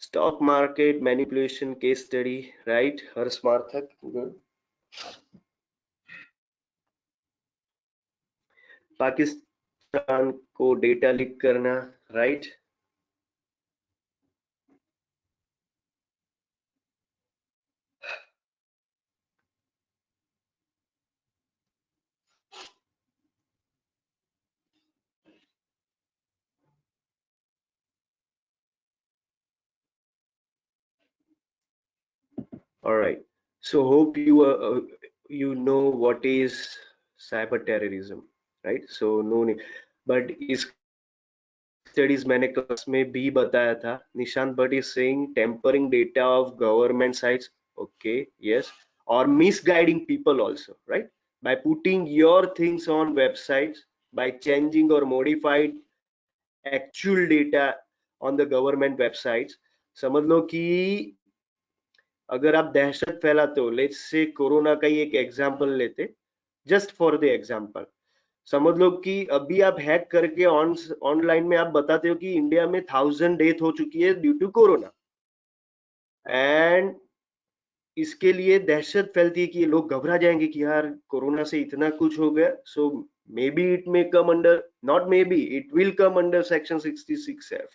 Stock market manipulation case study, right? Harsh Marthak, good. Pakistan को data leak करना, right? All right. So hope you know what is cyber terrorism, right? So no need. But इसका studies मैंने class में भी बताया था. Nishant Bhatt is saying tampering data of government sites. Okay, yes. Or misguiding people also, right? By putting your things on websites, by changing or modified actual data on the government websites. समझ लो कि अगर आप दहशत फैलाते हो, लेट्स से कोरोना का ही एक example लेते, जस्ट फॉर द एग्जांपल. समझ लो कि अभी आप हैक करके ऑनलाइन में आप बताते हो कि इंडिया में 1000 डेथ हो चुकी है ड्यू टू कोरोना, एंड इसके लिए दहशत फैलती है कि लोग घबरा जाएंगे कि यार कोरोना से इतना कुछ हो गया. So may be it may come under, not may be, it will come under section 66F.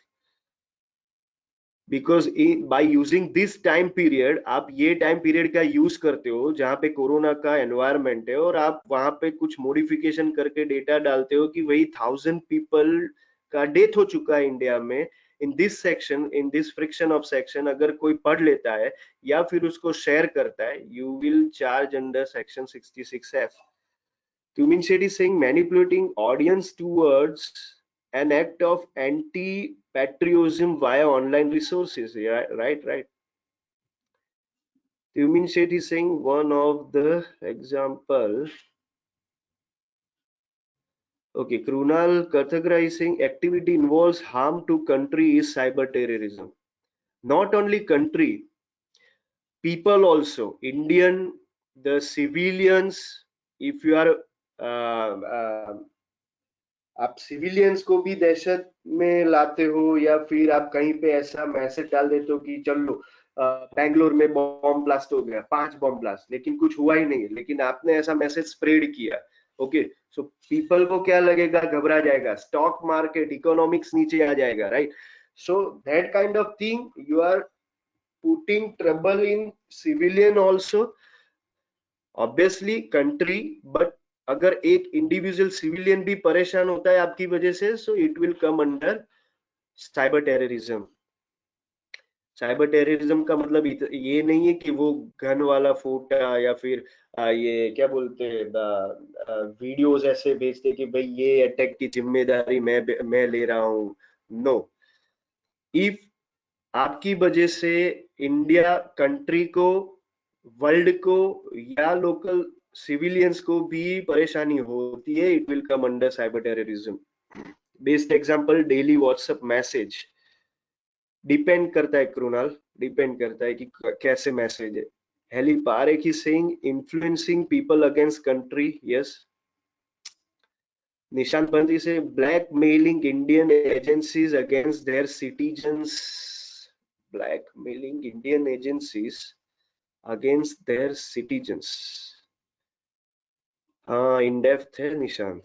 Because by using this time period, आप ये टाइम पीरियड का यूज करते हो जहां पे कोरोना का एनवायरनमेंट है, और आप वहां पे कुछ मॉडिफिकेशन करके डेटा डालते हो कि वही 1000 पीपल का डेथ हो चुका है इंडिया में. In this section, in this friction of section, अगर कोई पढ़ लेता है या फिर उसको शेयर करता है, you will charge under section 66F. Cumin Shetty is saying manipulating audience towards an act of anti-patriotism via online resources. Yeah, right, right. Cumin Shetty is saying one of the example. Okay, Krunal Kathagra is saying activity involves harm to country is cyber terrorism. Not only country, people also, Indian, the civilians, if you are आप civilians को भी दहशत में लाते हो, या फिर आप कहीं पे ऐसा मैसेज डाल देते हो कि चलो बैंगलोर में बॉम्ब ब्लास्ट हो गया, 5 बॉम्ब ब्लास्ट, लेकिन कुछ हुआ ही नहीं, लेकिन आपने ऐसा मैसेज स्प्रेड किया. ओके, सो पीपल को क्या लगेगा, घबरा जाएगा, स्टॉक मार्केट, इकोनॉमिक्स नीचे आ जाएगा, right? So that kind of thing, you are putting trouble in civilian also, obviously country, but अगर एक इंडिविजुअल सिविलियन भी परेशान होता है आपकी वजह से, so it will come under cyber terrorism. Cyber terrorism का मतलब ये नहीं है कि वो गन वाला फोटा या फिर ये क्या बोलते हैं, वीडियोस ऐसे भेजते कि भाई ये अटैक की जिम्मेदारी मैं ले रहा हूं. नो, इफ आपकी वजह से इंडिया कंट्री को, वर्ल्ड को, या लोकल सिविलियंस को भी परेशानी होती है, it will come under cyber terrorism. Best example, daily WhatsApp message. Depend करता है कृणाल, डिपेंड करता है कि कैसे मैसेज है. Heli Parekh is saying influencing people against country. Yes. Nishant Bandi से blackmailing Indian agencies against their citizens. Blackmailing Indian agencies against their citizens. हाँ, in depth है निशांत,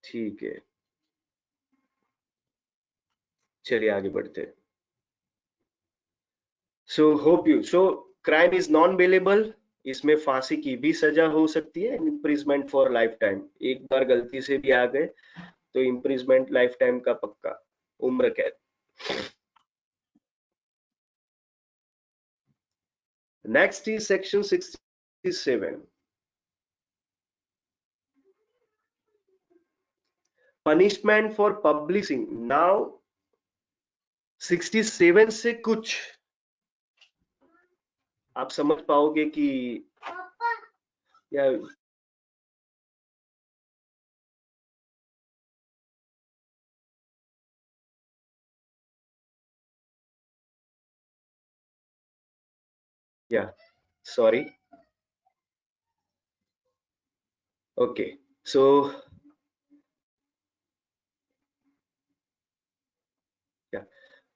ठीक है. चलिए आगे बढ़ते हैं. So hope you, so crime is non bailable, इसमें फांसी की भी सजा हो सकती है, इम्प्रिजमेंट फॉर लाइफ टाइम. एक बार गलती से भी आ गए तो इम्प्रिजमेंट लाइफ टाइम का पक्का, उम्र कैद. Next is section 67, punishment for publishing. Now 67 से कुछ आप समझ पाओगे कि या sorry. Okay, so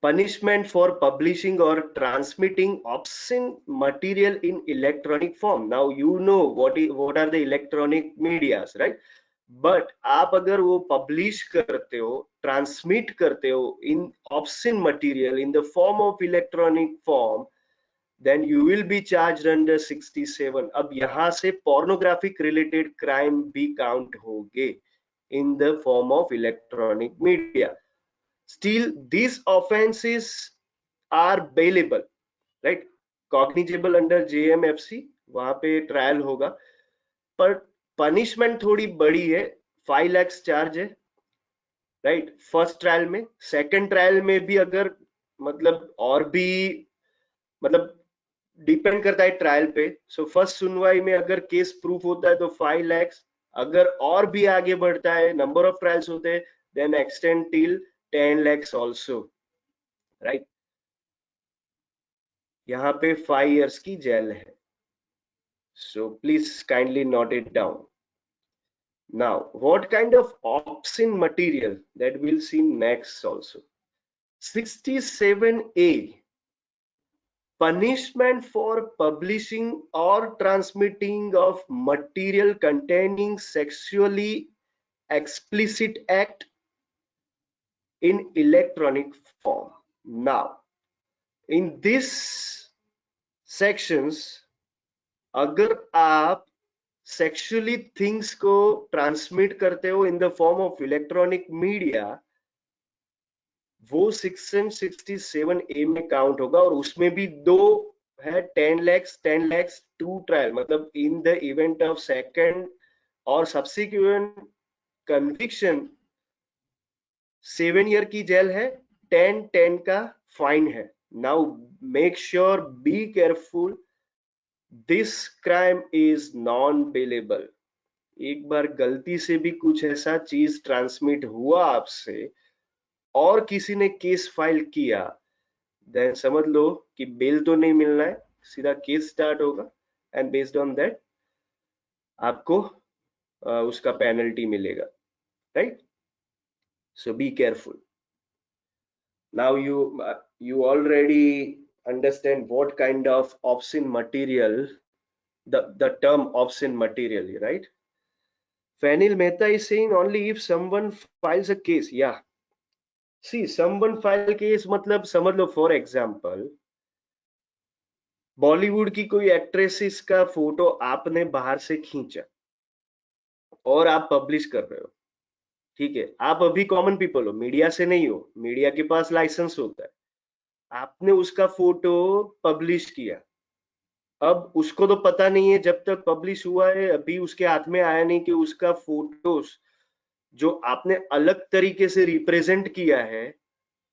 punishment for publishing or transmitting obscene material in electronic form. Now you know what are the electronic medias, right? But आप अगर वो पब्लिश करते हो, ट्रांसमिट करते हो in obscene material in the form of electronic form, then you will be charged under 67. अब यहां से pornographic related crime भी count होंगे in the form of electronic media. Still, these offenses are bailable, right? Cognizable under JMFC, वहां पे trial होगा, पर punishment थोड़ी बड़ी है, 5 लाख चार्ज है, राइट? फर्स्ट ट्रायल में, सेकंड ट्रायल में भी अगर मतलब और भी मतलब डिपेंड करता है ट्रायल पे। सो फर्स्ट सुनवाई में अगर केस प्रूफ होता है तो 5 लाख, अगर और भी आगे बढ़ता है, नंबर ऑफ ट्रायल्स होते हैं, then extend till 10 lakhs also, right? यहाँ पे 5 years की जेल है। So please kindly note it down. Now what kind of obscene material that we'll see next also? 67A, punishment for publishing or transmitting of material containing sexually explicit act in electronic form. Now, in this sections, अगर आप sexually things को transmit करते हो in the form of electronic media, वो section 67A में count होगा, और उसमें भी दो है, 10 lakhs टू ट्रायल, मतलब in the event of second और सब्सिक्वेंट कन्विक्शन 7 year की जेल है, 10 का फाइन है। Now make sure, be careful, this crime is non bailable. एक बार गलती से भी कुछ ऐसा चीज ट्रांसमिट हुआ आपसे और किसी ने केस फाइल किया, देन समझ लो कि बेल तो नहीं मिलना है, सीधा केस स्टार्ट होगा, एंड बेस्ड ऑन दैट आपको उसका पेनल्टी मिलेगा, right? So be careful. Now you already understand what kind of obscene material, the term obscene material, right? Fanil Mehta is saying only if someone files a case. Yeah, see, someone file case मतलब समझ लो, for example, Bollywood की कोई actresses का photo आपने बाहर से खींचा और आप पब्लिश कर रहे हो, ठीक है? आप अभी कॉमन पीपल हो, मीडिया से नहीं हो, मीडिया के पास लाइसेंस होता है, आपने उसका फोटो पब्लिश किया। अब उसको तो पता नहीं है, जब तक पब्लिश हुआ है अभी उसके हाथ में आया नहीं कि उसका फोटोज जो आपने अलग तरीके से रिप्रेजेंट किया है,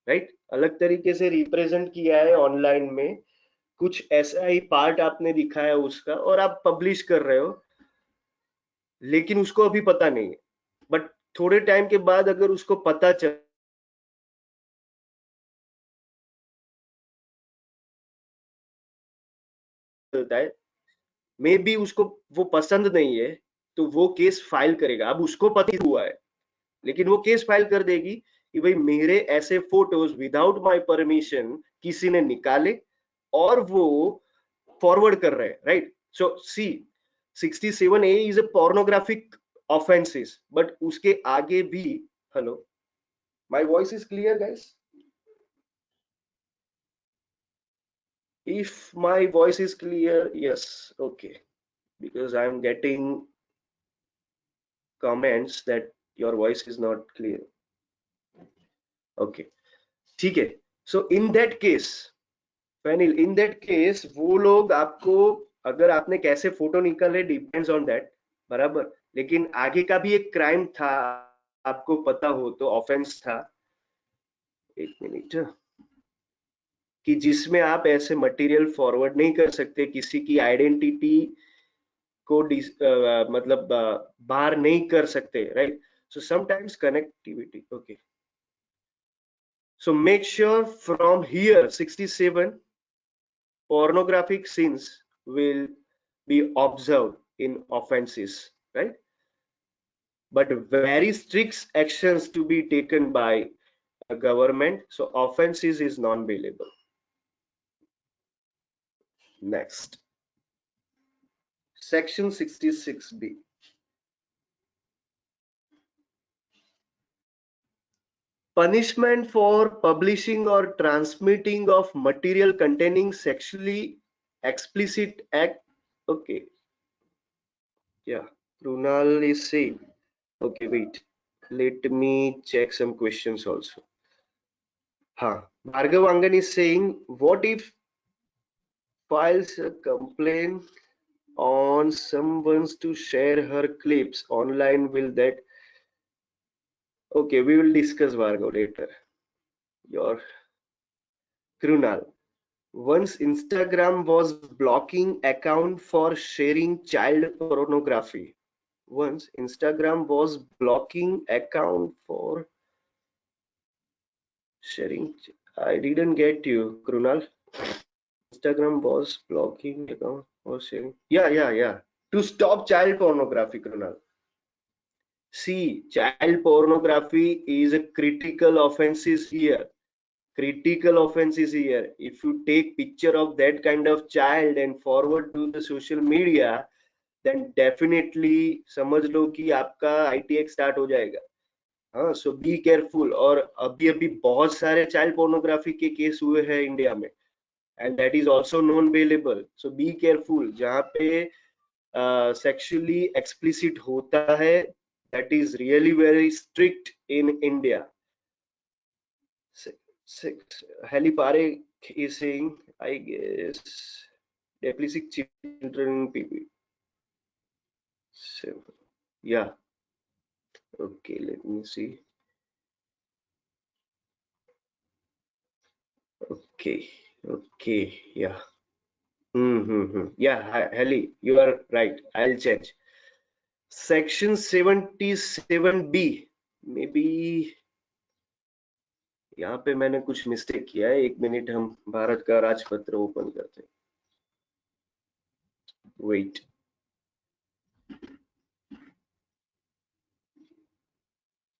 राइट, अलग तरीके से रिप्रेजेंट किया है ऑनलाइन में, कुछ ऐसा ही पार्ट आपने दिखाया उसका और आप पब्लिश कर रहे हो, लेकिन उसको अभी पता नहीं है। बट थोड़े टाइम के बाद अगर उसको पता चलता है, मे बी उसको वो पसंद नहीं है, तो वो केस फाइल करेगा। अब उसको पता हुआ है, लेकिन वो केस फाइल कर देगी कि भाई मेरे ऐसे फोटोज विदाउट माय परमिशन किसी ने निकाले और वो फॉरवर्ड कर रहे हैं, right? So C, 67A is a pornographic offences, but उसके आगे भी, hello, my voice is clear guys? If my voice is clear, yes, okay, because I'm getting comments that your voice is not clear. Okay, ठीक है। So in that case, फैनिल, in that case वो लोग आपको, अगर आपने कैसे photo निकाले depends on that, बराबर, लेकिन आगे का भी एक क्राइम था, आपको पता हो तो, ऑफेंस था, एक मिनट, कि जिसमें आप ऐसे मटेरियल फॉरवर्ड नहीं कर सकते, किसी की आइडेंटिटी को मतलब बाहर नहीं कर सकते, right? So sometimes connectivity, okay, so make sure from here 67 pornographic scenes will be observed in offenses, right? But very strict actions to be taken by a government, so offenses is non-bailable. Next, section 66B, Punishment for publishing or transmitting of material containing sexually explicit act. Okay, yeah, Krunal is saying. Okay, wait. Let me check some questions also. Huh. Bhargav Angan is saying, what if files a complaint on someone's to share her clips online? Will that? Okay, we will discuss Bhargav later. Your Krunal. Once Instagram was blocking account for sharing child pornography. Once Instagram was blocking account for sharing. I didn't get you, Krunal. Instagram was blocking account for sharing. Yeah. To stop child pornography, Krunal. See, child pornography is a critical offenses here. Critical offenses here. If you take picture of that kind of child and forward to the social media, then definitely समझ लो कि आपका ITX start हो जाएगा. हाँ, सो be careful. और अभी अभी बहुत सारे चाइल्ड पोर्नोग्राफी के केस हुए हैं इंडिया में, and that is also known available. So be careful. जहाँ पे सेक्सुअली एक्सप्लिसिट होता है, that is really very strict in India. Halle Parekh is saying, I guess, explicit children people. So, yeah. Okay, let me see. Okay, yeah. Yeah, Halle, you are right. I'll change. Section 77B. Maybe यहाँ पे मैंने कुछ mistake किया है. एक minute, हम भारत का राजपत्र ओपन करते हैं. Wait.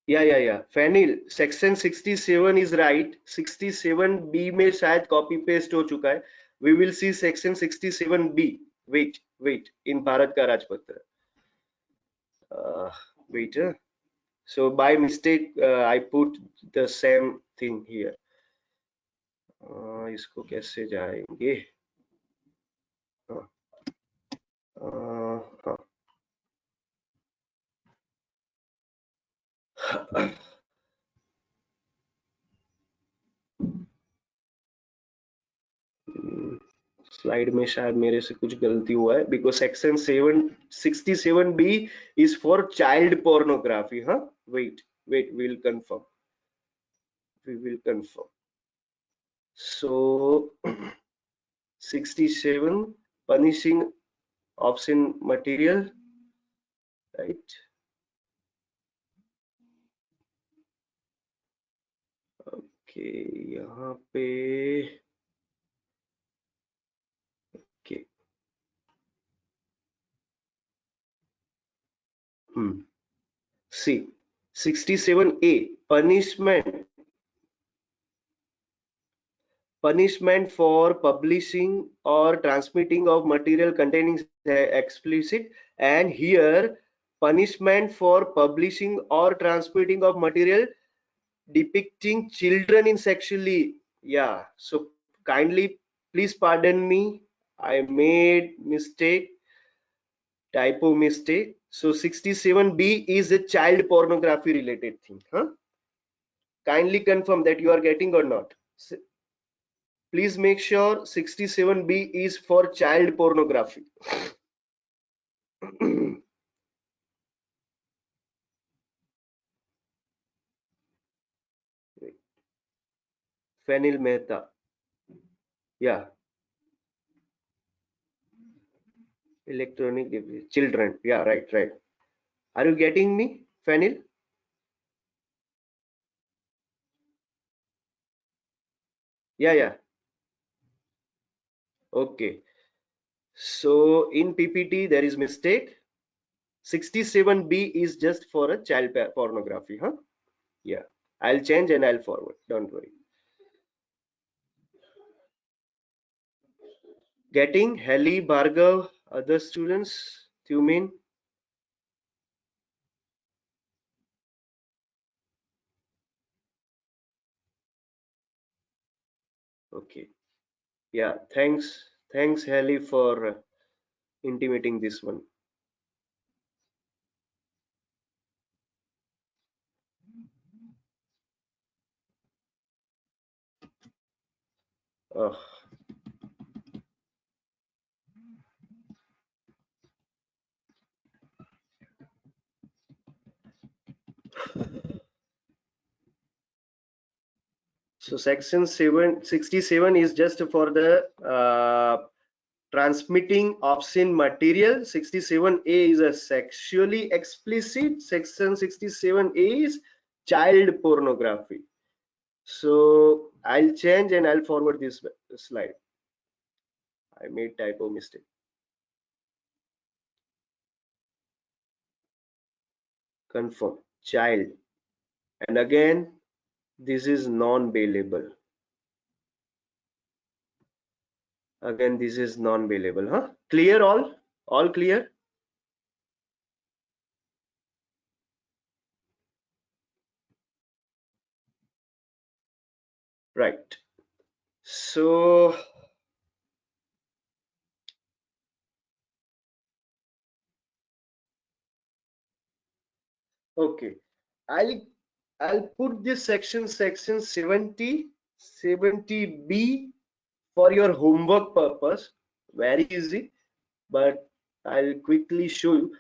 Yeah. Fanil, section 67 is right. 67B में शायद copy paste हो चुका है. We will see section 67B. Wait. In Bharat का राजपत्र. Wait. So by mistake, I put the same thing here. इसको कैसे जाएंगे? हाँ. स्लाइड में शायद मेरे से कुछ गलती हुआ है, because section 767B is for child pornography. हाँ, wait, will confirm. We will confirm. So 67, punishing obscene material, right? Okay, यहाँ पे okay. See, 67A, punishment for publishing or transmitting of material containing explicit, and here punishment for publishing or transmitting of material depicting children in sexually. Yeah, so kindly please pardon me, I made mistake, typo mistake. So 67B is a child pornography related thing. Kindly confirm that you are getting or not. Please make sure 67B is for child pornography. Fanil Mehta. Yeah. Electronic device. Children. Yeah, right. Are you getting me, Fanil? Yeah. Okay. So in PPT there is mistake. 67B is just for a child pornography. Yeah. I'll change and I'll forward. Don't worry. Getting Halle, Bhargav, other students, Tumin. Okay. Yeah. Thanks, Haley, for intimating this one. Uh, so section 767 is just for the transmitting obscene material. 67A is a sexually explicit. Section 67A is child pornography. So I'll change and I'll forward this slide. I made typo mistake. Confirm child, and again this is non-bailable. Again this is non-bailable. Clear? All clear? Right. So okay, I'll I'll put this section 70B for your homework purpose. Very easy, but I'll quickly show you.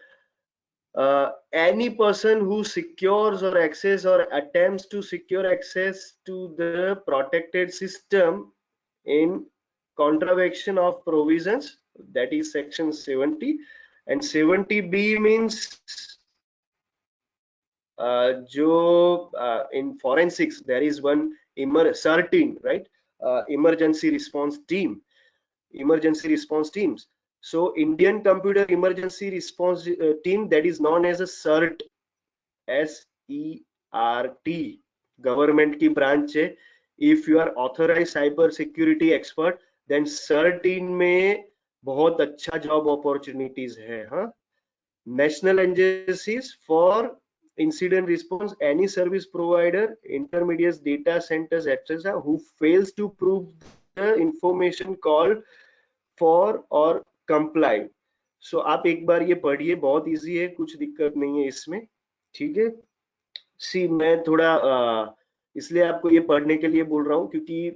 Any person who secures or access or attempts to secure access to the protected system in contravention of provisions, that is section 70, and 70B means in forensics there is one CERTIN, right? Emergency response team, emergency response teams. So Indian Computer Emergency Response Team, that is known as a CERT, SERT, government की branch है. If you are authorized cyber security expert, then CERT में बहुत अच्छा job opportunities है. National agencies for incident response, any service provider, intermediates, data centers, etc., who fails to prove the information called for or comply. So आप एक बार ये पढ़िए, बहुत easy है, कुछ दिक्कत नहीं है इसमें. ठीक है. सी मैं थोड़ा इसलिए आपको ये पढ़ने के लिए बोल रहा हूँ क्योंकि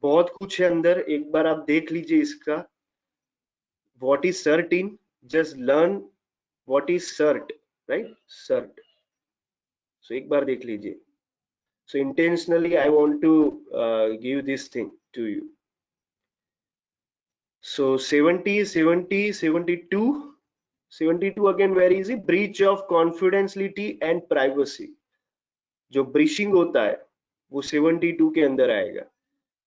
बहुत कुछ है अंदर. एक बार आप देख लीजिए इसका. What is CERT? Just learn what is CERT, right? CERT. So एक बार देख लीजिए. So intentionally I want to give this thing to you. So 70, 70, 72. 72 again very easy. Breach of confidentiality and privacy. जो breaching होता है वो 72 के अंदर आएगा.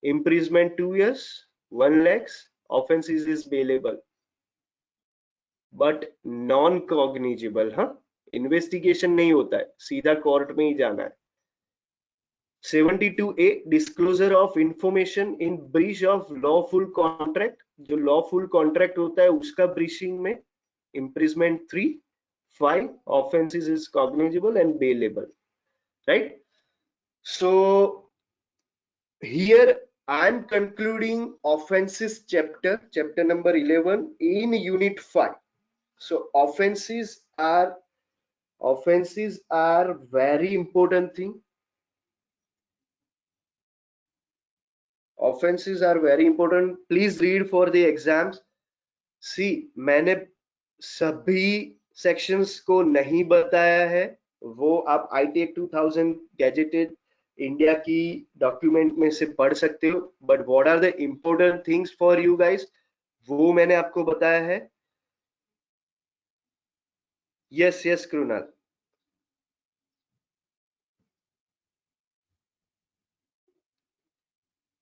Imprisonment 2 years, 1 lakhs. Offenses is bailable. But non cognizable. Investigation नहीं होता है, सीधा कोर्ट में ही जाना है. 72A disclosure of information in breach of lawful contract. जो लॉफुल कॉन्ट्रैक्ट होता है उसका ब्रीचिंग में imprisonment 3. 5 offences is cognizable and bailable, right? So here I am concluding offenses chapter number 11 in unit 5. So offenses are very important thing. Offenses are very important. Please read for the exams. See, मैंने सभी sections को नहीं बताया है. वो आप IT Act 2000 gazetted India की document में से पढ़ सकते हो. But what are the important things for you guys, वो मैंने आपको बताया है. Yes yes Krunal.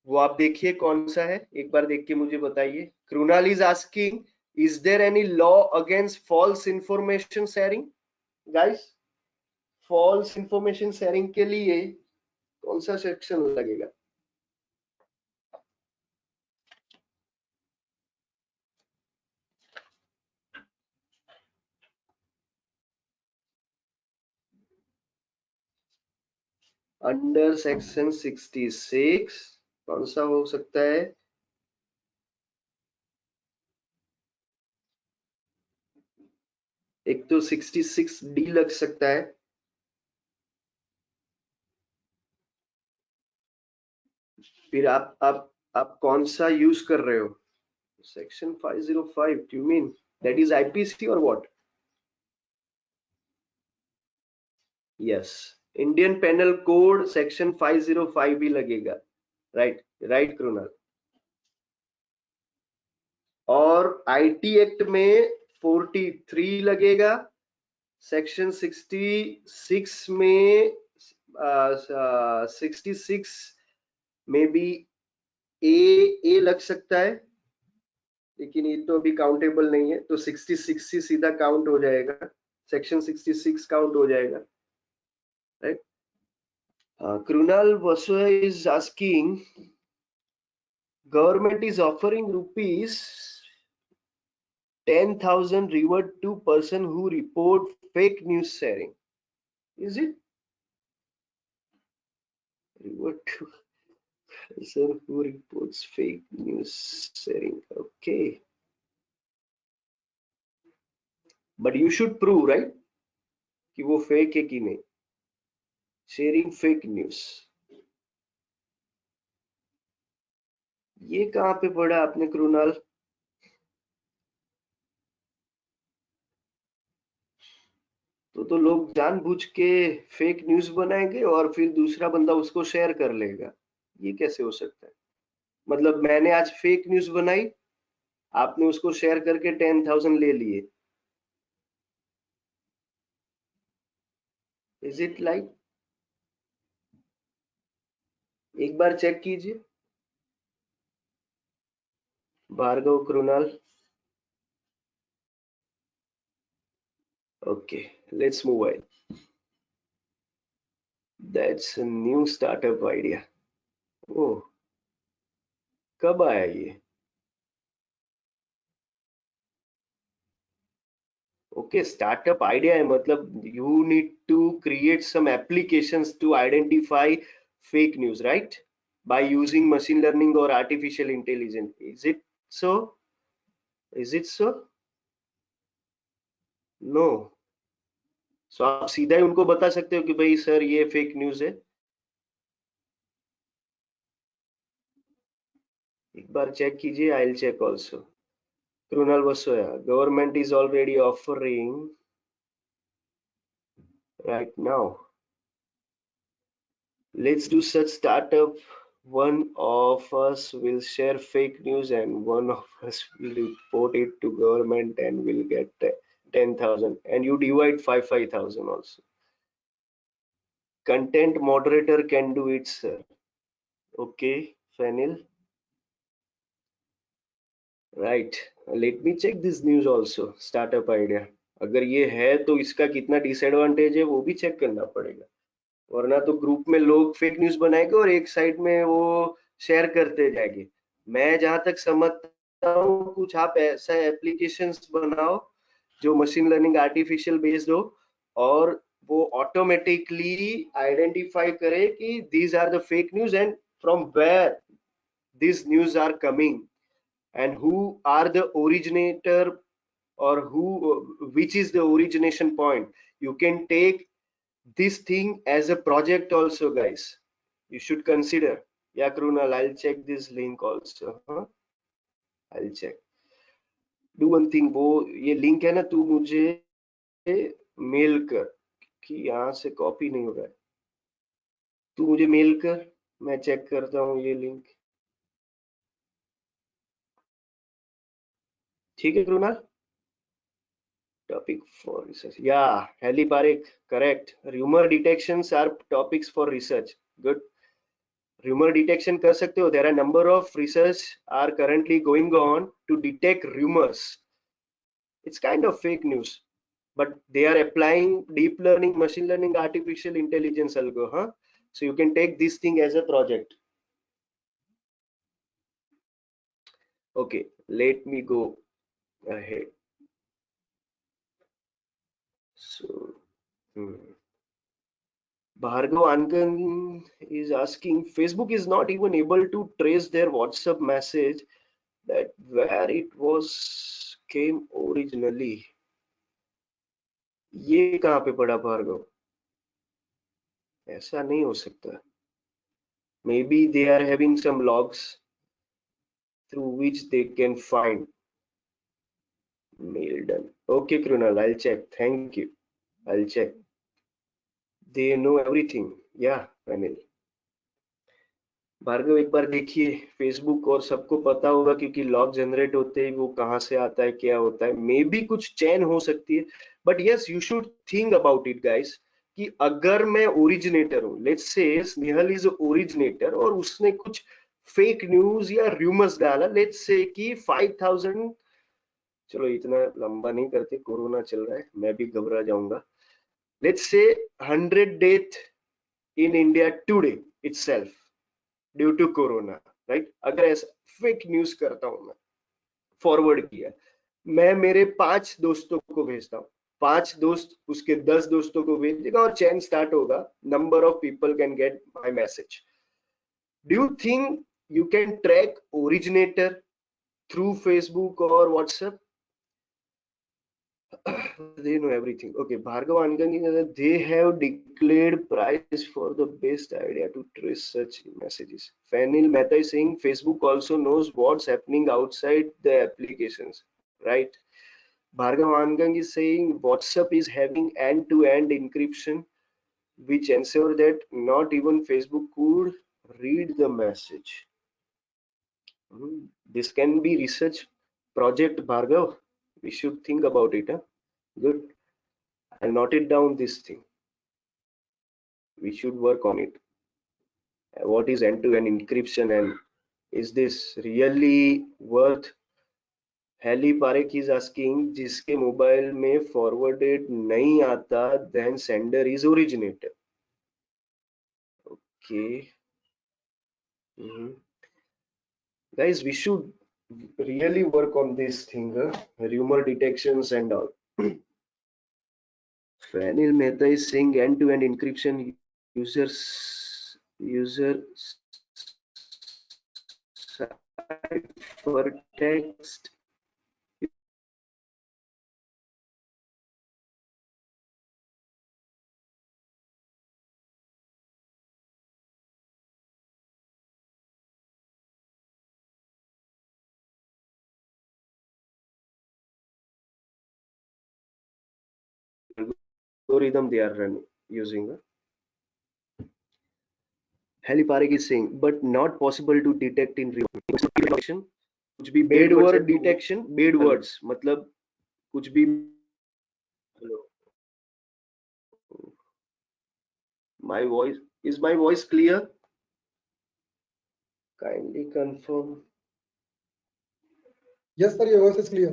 वो आप देखिए कौन सा है, एक बार देख के मुझे बताइए. Krunal is asking, is there any law against false information sharing? Guys, false information sharing के लिए कौन सा सेक्शन लगेगा? अंडर सेक्शन 66 कौन सा हो सकता है? एक तो 66D लग सकता है, फिर आप कौन सा यूज कर रहे हो? Section 505, you mean that is IPC or what? Yes, Indian penal code section 505 ही लगेगा, राइट राइट कृणाल। और आईटी एक्ट में 43 लगेगा, सेक्शन 66 में 66 में भी ए लग सकता है, लेकिन ये तो अभी काउंटेबल नहीं है, तो 66 ही सीधा काउंट हो जाएगा, सेक्शन 66 काउंट हो जाएगा, right. Krunal Vasu is asking, government is offering rupees 10,000 reward to person who report fake news sharing. Is it? Reward to person who reports fake news sharing. Okay. But you should prove, right? कि वो fake है कि नहीं. Sharing fake news. ये कहाँ पे पढ़ा आपने कृणाल? तो लोग जानबूझ के फेक न्यूज बनाएंगे और फिर दूसरा बंदा उसको शेयर कर लेगा, ये कैसे हो सकता है? मतलब मैंने आज फेक न्यूज बनाई, आपने उसको शेयर करके 10,000 ले लिए, इज इट लाइक? एक बार चेक कीजिए Bhargav Krunal. Okay, let's move on. That's a new startup idea. Oh, कब आया ये? ओके, स्टार्टअप आइडिया है, मतलब you need to create some applications to identify fake news, right? By using machine learning or artificial intelligence. Is it so? Is it so? No. So आप सीधा ही उनको बता सकते हो कि भाई सर ये फेक न्यूज है? एक बार चेक कीजिए, I will check also. Krunal Vasoya, government is already offering right now. Let's do such startup. One of us will share fake news and one of us will report it to government and will get 10,000, and you divide 5,000 also. Content moderator can do it, sir. Okay, Fanil. Right. Let me check this news also. Startup idea. अगर ये है तो इसका कितना disadvantage है वो भी check करना पड़ेगा, वरना तो ग्रुप में लोग फेक न्यूज बनाएंगे और एक साइड में वो शेयर करते जाएंगे। मैं जहां तक समझता हूँ, कुछ आप ऐसा एप्लीकेशंस बनाओ जो मशीन लर्निंग आर्टिफिशियल बेस्ड हो, और वो ऑटोमेटिकली आइडेंटिफाई करे कि these are the fake news and from where these news are coming and who are the originator, or who which is the origination point. You can take this thing as a project also, guys. You should consider. Yeah, Krunal, I'll check this link also, huh? I'll check. Do one thing, वो ये link है ना, तू मुझे mail कर, कि यहाँ से कॉपी नहीं हो रहा है, तू मुझे मेल कर, मैं चेक करता हूँ ये लिंक। ठीक है Krunal? Topic for research. Yeah, Haley Parekh, correct. Rumor detections are topics for research. Good. Rumor detection कर सकते हो. There are number of research are currently going on to detect rumors. It's kind of fake news, but they are applying deep learning, machine learning, artificial intelligence algo, huh? So you can take this thing as a project. Okay, let me go ahead. So, Bhargav Angan is asking, Facebook is not even able to trace their WhatsApp message that where it was came originally. ये कहाँ पे पड़ा भार्गव? ऐसा नहीं हो सकता. Maybe they are having some logs through which they can find. Mail done. Okay, Krunal, I'll check. Thank you. I'll check. They know everything. Yeah, Anil. Bhargava एक बार देखिए फेसबुक, और सबको पता होगा क्योंकि लॉग जनरेट होते हैं वो कहाँ से आता है, क्या होता है. मे बी कुछ चैन हो सकती है, but yes you should think about it guys, कि अगर मैं ओरिजिनेटर हूँ, let's say Snehal is originator और उसने कुछ फेक न्यूज या रूमर्स डाला, लेट्स से कि 5000, चलो इतना लंबा नहीं करते, कोरोना चल रहा है, मैं भी घबरा जाऊंगा. Let's say 100 death in India today itself due to corona, right. अगर ऐसा फेक न्यूज करता हूं, मैं फॉरवर्ड किया, मैं मेरे 5 दोस्तों को भेजता हूँ, 5 दोस्त उसके 10 दोस्तों को भेजेगा और चैन स्टार्ट होगा, number of people can get my message. Do you think you can track originator through Facebook और WhatsApp? They know everything. Okay, Bhargav Angangi, they have declared price for the best idea to trace such messages. Fanil Mehta is saying Facebook also knows what's happening outside the applications, right? Bhargav Angangi is saying WhatsApp is having end-to-end encryption, which ensure that not even Facebook could read the message. This can be research project, Bhargav. We should think about it. Huh? Good. I'll note it down, this thing. We should work on it. What is end-to-end encryption and is this really worth? Heli Parekh is asking, जिसके mobile में forwarded नहीं आता, then sender is originator. Okay. Guys, we should really work on this thing, rumor detections and all. Fanil Mehta is saying end-to-end encryption, user ciphertext algorithm they are running using. Heli Parekh is saying, but not possible to detect in real time. कुछ भी bad word detection, bad words मतलब कुछ भी. Hello, my voice, is my voice clear? Kindly confirm. Yes, sir, your voice is clear.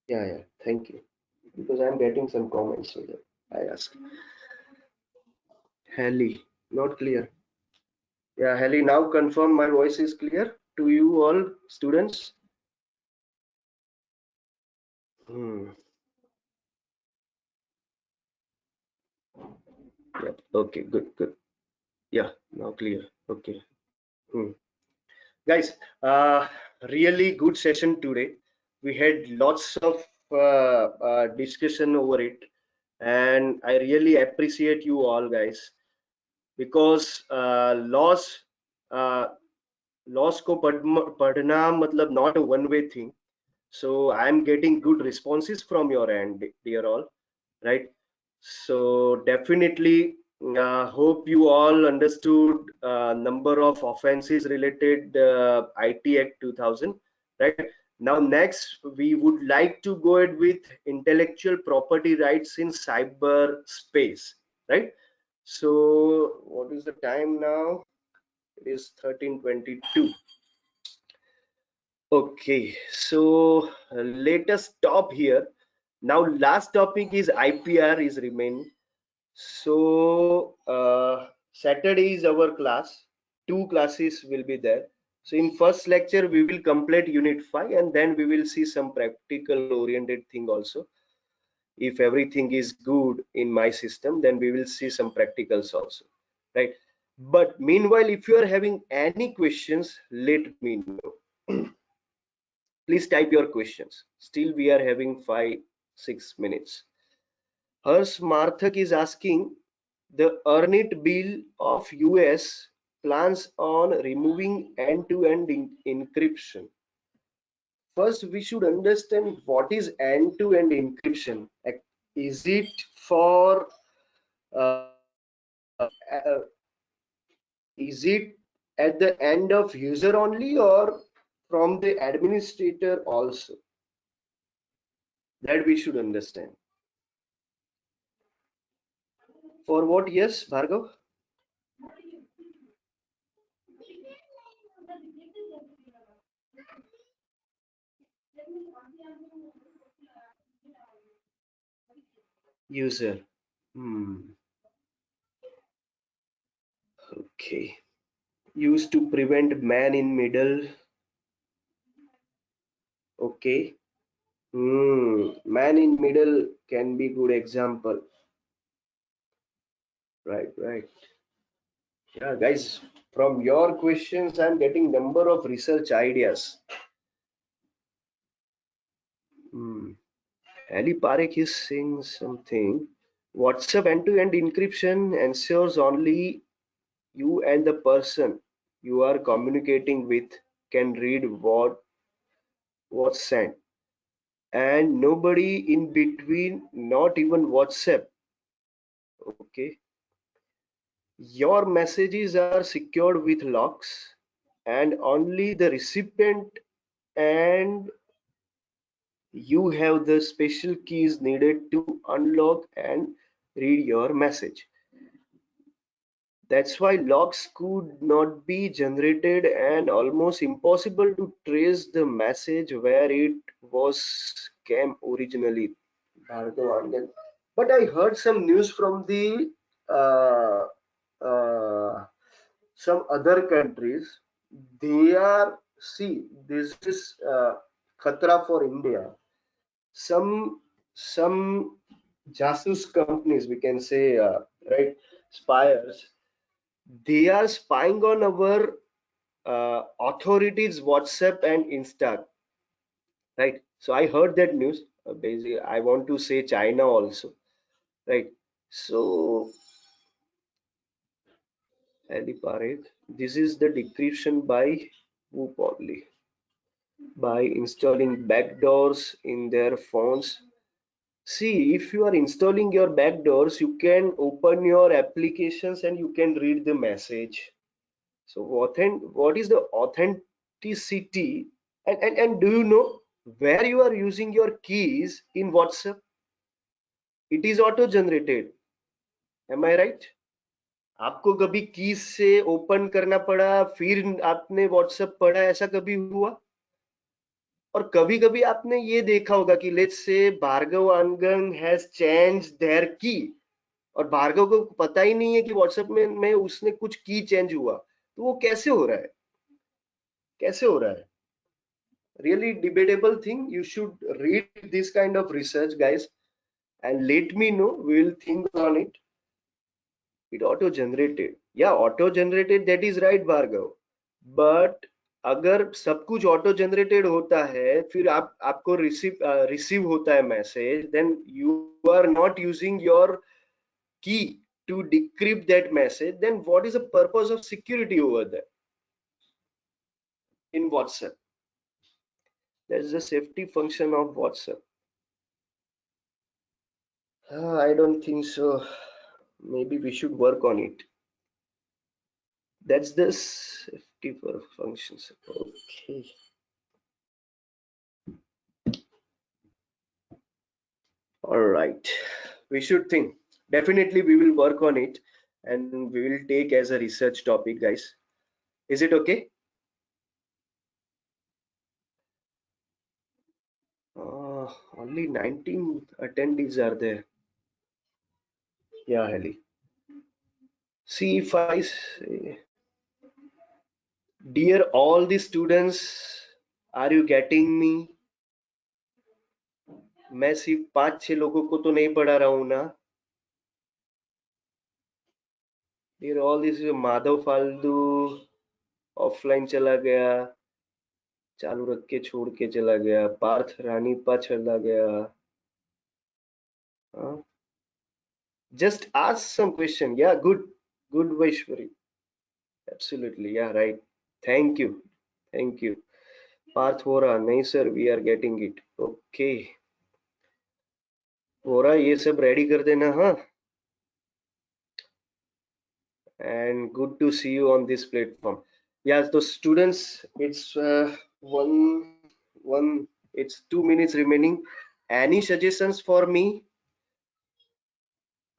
Yeah, thank you. Because I'm getting some comments, so that I ask. Heli, not clear. Yeah, Heli, now confirm my voice is clear to you all students. Yep. Okay, good. Yeah, now clear. Okay. Guys, really good session today. We had lots of discussion over it, and I really appreciate you all, guys, because loss को पढ़ना मतलब not a one-way thing. So I'm getting good responses from your end, dear all, right? So definitely hope you all understood number of offenses related IT Act 2000, right? Now next we would like to go ahead with intellectual property rights in cyberspace, right? So what is the time now? It is 13:22. Okay, so let us stop here. Now last topic is IPR is remaining. So Saturday is our class. 2 classes will be there. So in first lecture we will complete unit 5 and then we will see some practical oriented thing also. If everything is good in my system, then we will see some practicals also, right? But meanwhile, if you are having any questions, let me know. Please type your questions. Still we are having 5-6 minutes. Harsh Marthak is asking, the Earnit bill of US plans on removing end-to-end encryption. First, we should understand what is end-to-end encryption. Is it for uh, uh, is it at the end of user only or from the administrator also? That we should understand. For what? Yes, Bhargav? User. Hmm. Okay. Used to prevent man in middle. Okay. Hmm. Man in middle can be good example. Right, right. Yeah, guys, from your questions, I'm getting number of research ideas. Hmm. Ali Parekh is saying something. WhatsApp end-to-end encryption ensures only you and the person you are communicating with can read what's sent, and nobody in between, not even WhatsApp. Okay, your messages are secured with locks, and only the recipient and you have the special keys needed to unlock and read your message. That's why logs could not be generated and almost impossible to trace the message where it was came originally. But I heard some news from the uh, uh, some other countries. They are, see, this is khatra for India. Some jasus companies, we can say, right, spies, they are spying on our authorities WhatsApp and Insta, right? So I heard that news. Basically, I want to say China also, right? So Ali Parekh, this is the decryption by Wu Podley, by installing backdoors in their phones. See, if you are installing your backdoors, you can open your applications and you can read the message. So what is the authenticity? And do you know where you are using your keys in WhatsApp? It is auto generated. Am I right? आपको कभी keys से open करना पड़ा फिर आपने WhatsApp पढ़ा, ऐसा कभी हुआ? और कभी कभी आपने ये देखा होगा कि लेट्स से भार्गव अंगन हैज चेंज देयर की, और भार्गव को पता ही नहीं है कि व्हाट्सएप में उसने कुछ की चेंज हुआ, तो वो कैसे हो रहा है? कैसे हो रहा है? Really debatable thing. You should read this kind of research, guys, and let me know. We will think on it. It auto generated. Yeah, auto generated, that is right, Bhargav. But अगर सब कुछ auto generated होता है, फिर आपको receive होता है message, then you are not using your key to decrypt that message, then what is the purpose of security over there in WhatsApp? That is the safety function of WhatsApp. I don't think so. Maybe we should work on it. That's the safety for functions. Okay. All right. We should think. Definitely, we will work on it and we will take as a research topic, guys. Is it okay? Only 19 attendees are there. Yeah, Heli. See if I say, dear all the students, are you getting me? मैं सिर्फ 5-6 लोगों को तो नहीं पढ़ा रहा हूँ ना। फिर all this Madhav Faldu offline चला गया, चालू रख के छोड़ के चला गया, पार्थ रानीपा चला गया। Just ask some question. Yeah, good Vaishwari. Absolutely, yeah, right. Thank you, thank you. Parth Vora, nahi sir, we are getting it. Okay. Vora, ये सब ready कर देना, हाँ? And good to see you on this platform. Yeah, so students, it's it's 2 minutes remaining. Any suggestions for me?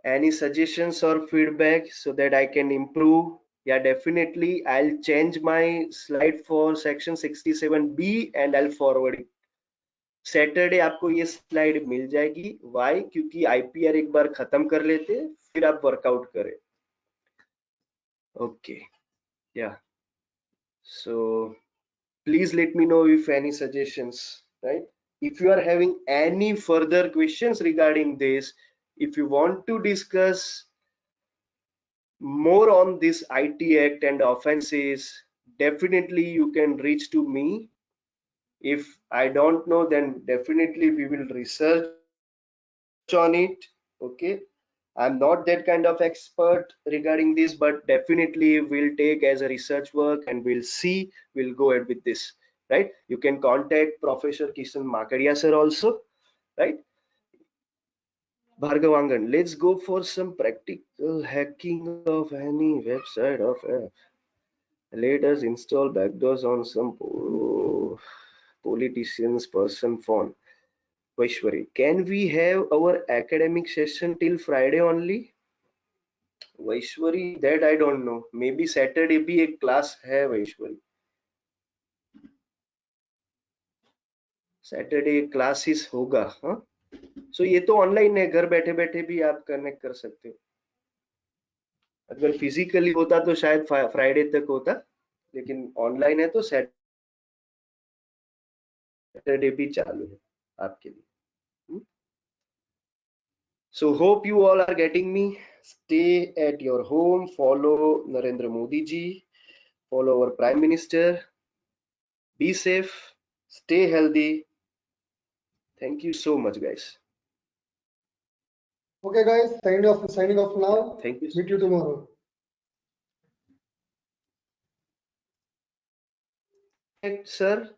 Any suggestions or feedback so that I can improve? Yeah, definitely. I'll change my slide for section 67B and I'll forward it. Saturday आपको ये slide मिल जाएगी। Y? क्योंकि IPR एक बार खत्म कर लेते हैं, फिर आप वर्कआउट करें। ओके, या सो please let me know if any suggestions, right? If you are having any further questions regarding this, if you want to discuss more on this IT Act and offenses, definitely you can reach to me. If I don't know, then definitely we will research on it. Okay, I'm not that kind of expert regarding this, but definitely we'll take as a research work and we'll see, we'll go ahead with this, right? You can contact Professor Kishan Makadia sir also, right? Bhargavangan, let's go for some practical hacking of any website of app. Let us install backdoors on some politician's person phone. Vaishwari, can we have our academic session till Friday only? वैश्वरी, that I don't know. Maybe Saturday भी एक class है वैश्वरी। Saturday classes होगा, हाँ। सो ये तो online है, घर बैठे बैठे भी आप कनेक्ट कर सकते हो। अगर फिजिकली होता तो शायद फ्राइडे तक होता, लेकिन ऑनलाइन है तो सैटरडे भी चालू है आपके लिए। So hope you all are getting me. Stay at your home, follow Narendra Modi ji, follow our Prime Minister. Be safe, stay healthy. Thank you so much, guys. Okay, guys, signing off now. Thank you. Meet you tomorrow. Sir.